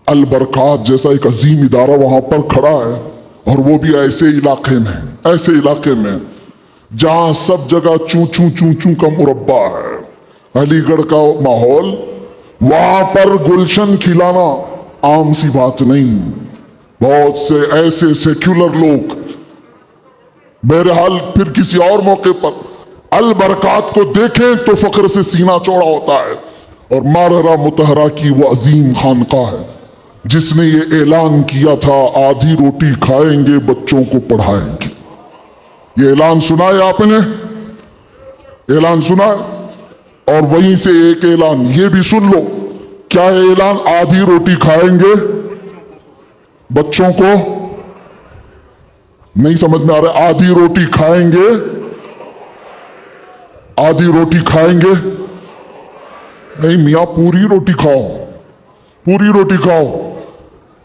البرکات جیسا ایک عظیم ادارہ وہاں پر کھڑا ہے، اور وہ بھی ایسے علاقے میں جہاں سب جگہ چوں چوں چوں چوں کا مربع ہے۔ علی گڑھ کا ماحول، وہاں پر گلشن کھلانا عام سی بات نہیں، بہت سے ایسے سیکولر لوگ، بہرحال پھر کسی اور موقع پر البرکات کو دیکھیں تو فخر سے سینہ چوڑا ہوتا ہے، اور مارہرا متحرہ کی وہ عظیم خانقاہ ہے جس نے یہ اعلان کیا تھا آدھی روٹی کھائیں گے بچوں کو پڑھائیں گے. یہ اعلان سنا ہے آپ نے؟ اعلان سنا ہے؟ اور وہیں سے ایک اعلان یہ بھی سن لو. کیا ہے اعلان؟ آدھی روٹی کھائیں گے بچوں کو. نہیں سمجھ میں آ رہا. آدھی روٹی کھائیں گے، آدھی روٹی کھائیں گے. نہیں میاں پوری روٹی کھاؤ، پوری روٹی کھاؤ.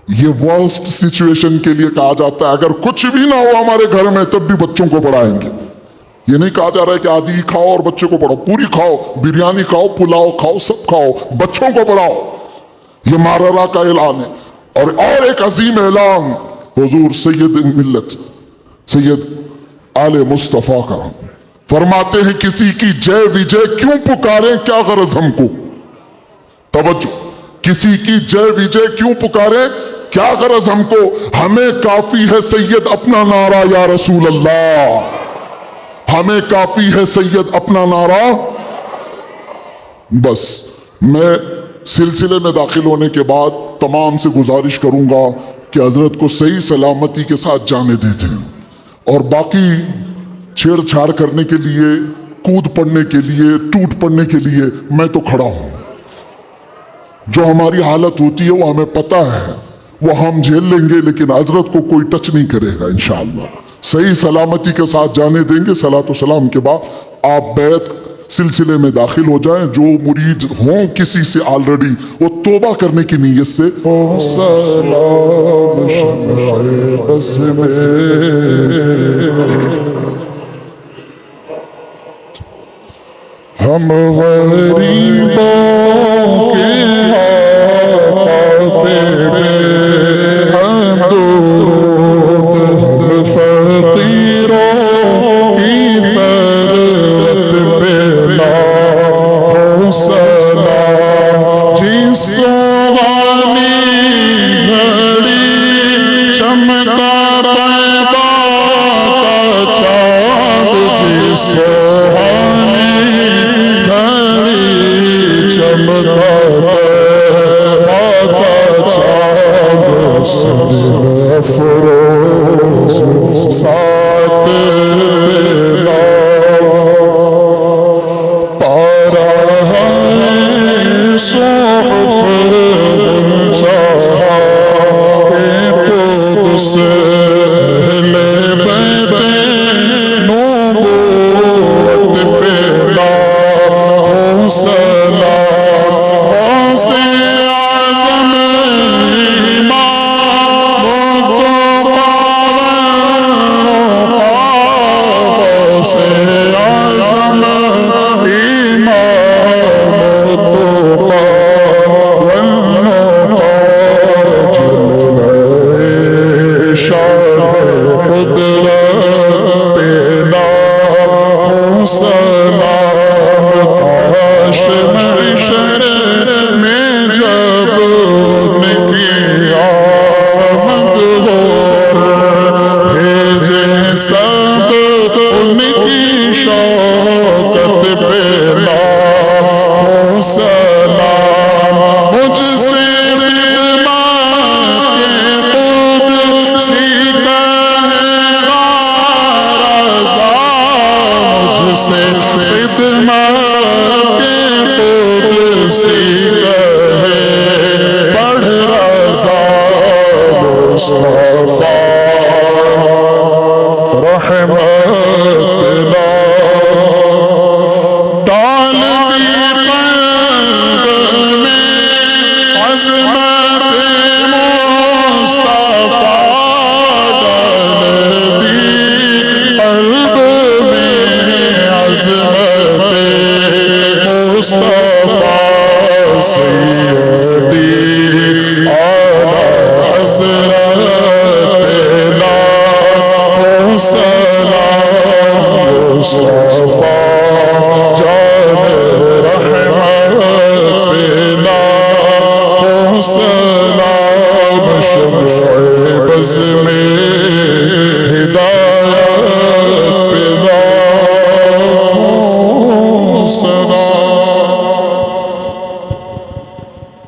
یہ ورسٹ سچویشن کے لیے کہا جاتا ہے اگر کچھ بھی نہ ہو ہمارے گھر میں تب بھی بچوں کو پڑھائیں گے. یہ نہیں کہا جا رہا ہے کہ آدھی کھاؤ اور بچے کو پڑھاؤ. پوری کھاؤ، بریانی کھاؤ، پلاؤ کھاؤ، سب کھاؤ، بچوں کو پڑھاؤ. یہ ماررہ کا اعلان ہے. اور ایک عظیم اعلان حضور سید ملت سید آل مصطفیٰ کا. فرماتے ہیں کسی کی جے وجے کیوں پکاریں، کیا غرض ہم کو. توجہ، کسی کی جے وجے کیوں پکاریں، کیا غرض ہم کو. ہمیں کافی ہے سید اپنا نعرہ یا رسول اللہ، ہمیں کافی ہے سید اپنا نعرہ. بس میں سلسلے میں داخل ہونے کے بعد تمام سے گزارش کروں گا کہ حضرت کو صحیح سلامتی کے ساتھ جانے دیتے ہیں، اور باقی چھیڑ چھاڑ کرنے کے لیے، کود پڑنے کے لیے، ٹوٹ پڑنے کے لیے میں تو کھڑا ہوں. جو ہماری حالت ہوتی ہے وہ ہمیں پتہ ہے، وہ ہم جھیل لیں گے، لیکن حضرت کو کوئی ٹچ نہیں کرے گا انشاءاللہ. صحیح سلامتی کے ساتھ جانے دیں گے. صلاۃ و سلام کے بعد آپ بیعت سلسلے میں داخل ہو جائیں. جو مرید ہوں کسی سے آلریڈی وہ توبہ کرنے کی نیت سے سلام شمع بز میں ہم غریبوں کے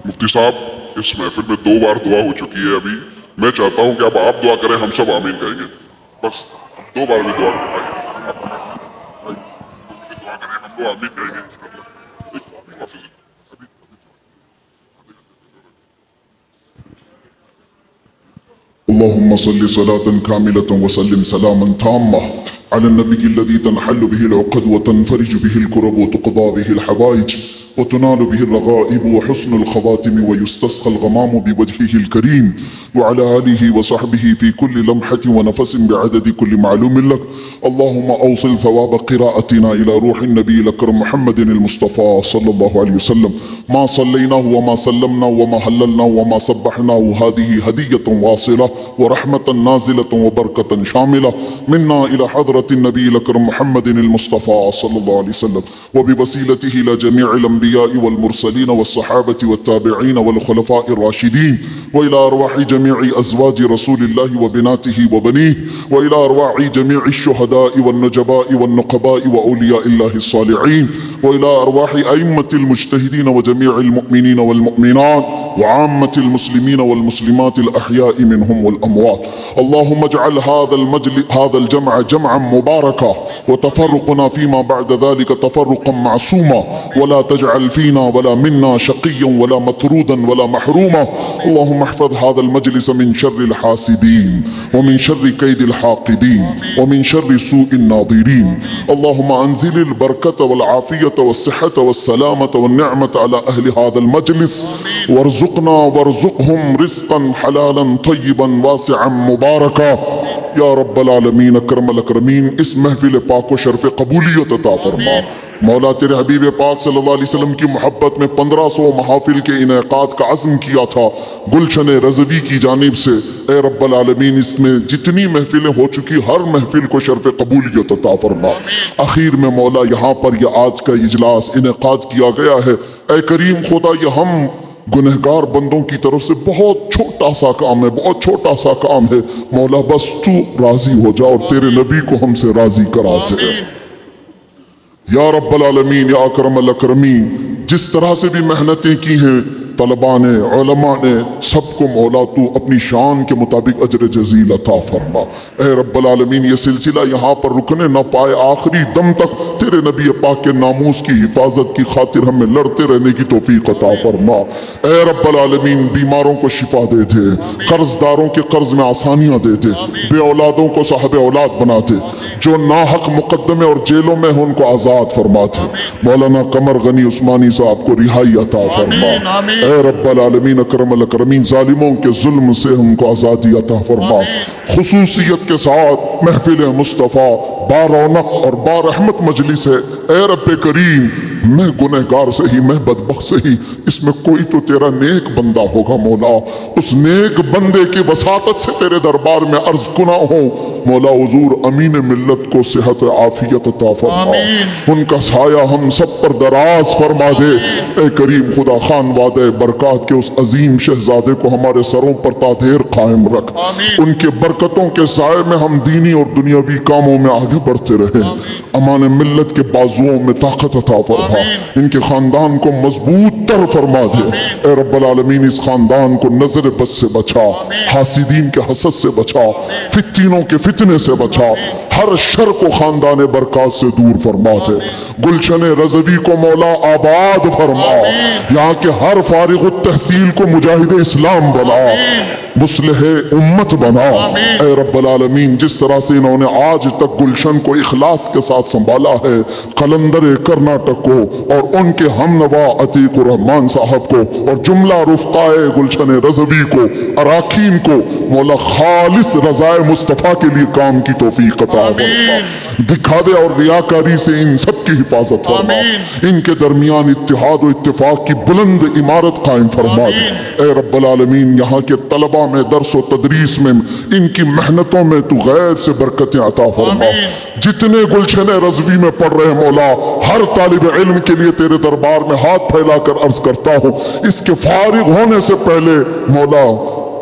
مفتی صاحب اس محفل میں 2 بار دعا ہو چکی ہے ابھی. میں چاہتا ہوں کہ اب آپ دعا کریں, ہم سب آمین کہیں گے. بس 2 بار بھی دعا کریں, ہم کو آمین کہیں گے. اللهم صل صلاة كاملة وسلم سلاما تاما على النبي الذي تنحل به العقد وتنفرج به الكرب وتقضى به الحوائج وتنال به الرغائب وحسن الخواتم ويستسقى الغمام بوجهه الكريم وعلى آله وصحبه في كل لمحة ونفس بعدد كل معلوم لك. اللهم أوصل ثواب قراءتنا إلى روح النبي الأكرم محمد المصطفى صلى الله عليه وسلم. ما صليناه وما سلمنا وما هللنا وما سبحناه هذه هدية واصلة ورحمة نازلة وبركة شاملة منا إلى حضرة النبي الأكرم محمد المصطفى صلى الله عليه وسلم وبوسيلته إلى جميع الأنبياء والمرسلين والصحابة والتابعين والخلفاء الراشدين وإلى أرواح جميع أزواج رسول الله وبناته وبنيه وإلى أرواح جميع الشهداء والنجباء والنقباء وأولياء الله الصالحين وإلى أرواح أئمة المجتهدين وجميع المؤمنين والمؤمنات وعامة المسلمين والمسلمات الأحياء منهم والأموات. اللهم اجعل هذا الجمع جمعا مباركا وتفرقنا فيما بعد ذلك تفرقا معصوما ولا تجعل فينا ولا منا شقيا ولا مطرودا ولا محروما. اللهم احفظ هذا المجلس من شر الحاسدين ومن شر كيد الحاقدين ومن شر سوء الناظرين. اللهم انزل البركة والعافية والصحة والسلامة والنعمة على أهل هذا المجلس وارزقنا وارزقهم رزقا حلالا طيبا واسعا مباركا یا رب العالمین اکرم الاکرمین. اس محفل پاک و شرف قبولیت عطا فرما. مولا تیرے حبیب پاک صلی اللہ علیہ وسلم کی محبت میں 1500 محافل کے انعقاد کا عزم کیا تھا گلشن رضوی کی جانب سے. اے رب العالمین اس میں جتنی محفلیں ہو چکی ہر محفل کو شرف قبولیت عطا فرما. اخیر میں مولا یہاں پر یہ آج کا اجلاس انعقاد کیا گیا ہے. اے کریم خدا یہ ہم گنہگار بندوں کی طرف سے بہت چھوٹا سا کام ہے, بہت چھوٹا سا کام ہے. مولا بس تو راضی ہو جا اور تیرے نبی کو ہم سے راضی کرا دے یا رب العالمین یا اکرم الاکرمین. جس طرح سے بھی محنتیں کی ہیں طلباء نے, علماء نے, سب کو مولا تو اپنی شان کے مطابق اجر جزیل عطا فرما. اے رب العالمین یہ سلسلہ یہاں پر رکنے نہ پائے, آخری دم تک تیرے نبی پاک کے ناموس کی حفاظت کی خاطر ہمیں لڑتے رہنے کی توفیق عطا فرما. اے رب العالمین بیماروں کو شفا دے دے, قرض داروں کے قرض میں آسانیاں دے دے, بے اولادوں کو صاحب اولاد بنا دے, جو ناحق مقدمے اور جیلوں میں ہیں ان کو آزاد فرما دے. مولانا قمر غنی عثمانی صاحب کو رہائی عطا فرما. اے رب العالمین اکرم الاکرمین ظالموں کے ظلم سے ہم کو آزادی عطا فرما. خصوصیت کے ساتھ محفل مصطفیٰ بارونق اور بارحمت مجلس ہے. اے رب کریم میں گنہگار سے ہی, میں بدبخت سے ہی, اس میں کوئی تو تیرا نیک بندہ ہوگا مولا. اس نیک بندے کی وساطت سے تیرے دربار میں عرض کنا ہوں مولا حضور امین ملت کو صحت عافیت عطا فرما. ان کا سایہ ہم سب پر دراز فرما دے. اے کریم خدا خان وعدہ برکات کے اس عظیم شہزادے کو ہمارے سروں پر تادیر قائم رکھ. ان کے برکتوں کے سائے میں ہم دینی اور دنیاوی کاموں میں آگے بڑھتے رہیں. امان ملت کے بازوؤں میں طاقت عطا فرما. ان کے خاندان کو مضبوط تر فرما دے. اے رب العالمین اس خاندان کو نظر بد سے بچا, حاسدین کے حسد سے بچا, فتنوں کے فتنے سے بچا, ہر شر کو خاندان برکات سے دور فرما دے. گلشن رضوی کو مولا آباد فرما. یہاں کے ہر فارغ التحصیل کو مجاہد اسلام بنا, مصلح امت بنا. اے رب العالمین جس طرح سے انہوں نے آج تک گلشن کو اخلاص کے ساتھ سنبھالا ہے, قلندر کرناٹک کو اور ان کے ہم نوا عتیق الرحمان صاحب کو اور جملہ رفقائے گلشن رضوی کو, اراکین کو مولا خالص رضائے مصطفیٰ کے لیے کام کی توفیق عطا فرما. دکھاوے اور ریاکاری سے ان سب کی حفاظت فرما. ان کے درمیان اتحاد و اتفاق کی بلند عمارت قائم فرما دے. اے رب العالمین یہاں کے طلبہ میں, درس و تدریس میں, ان کی محنتوں میں تو غیب سے برکتیں عطا فرما. جتنے گلشن رضوی میں پڑھ رہے مولا ہر طالب علم کے لیے تیرے دربار میں ہاتھ پھیلا کر عرض کرتا ہوں اس کے فارغ ہونے سے پہلے مولا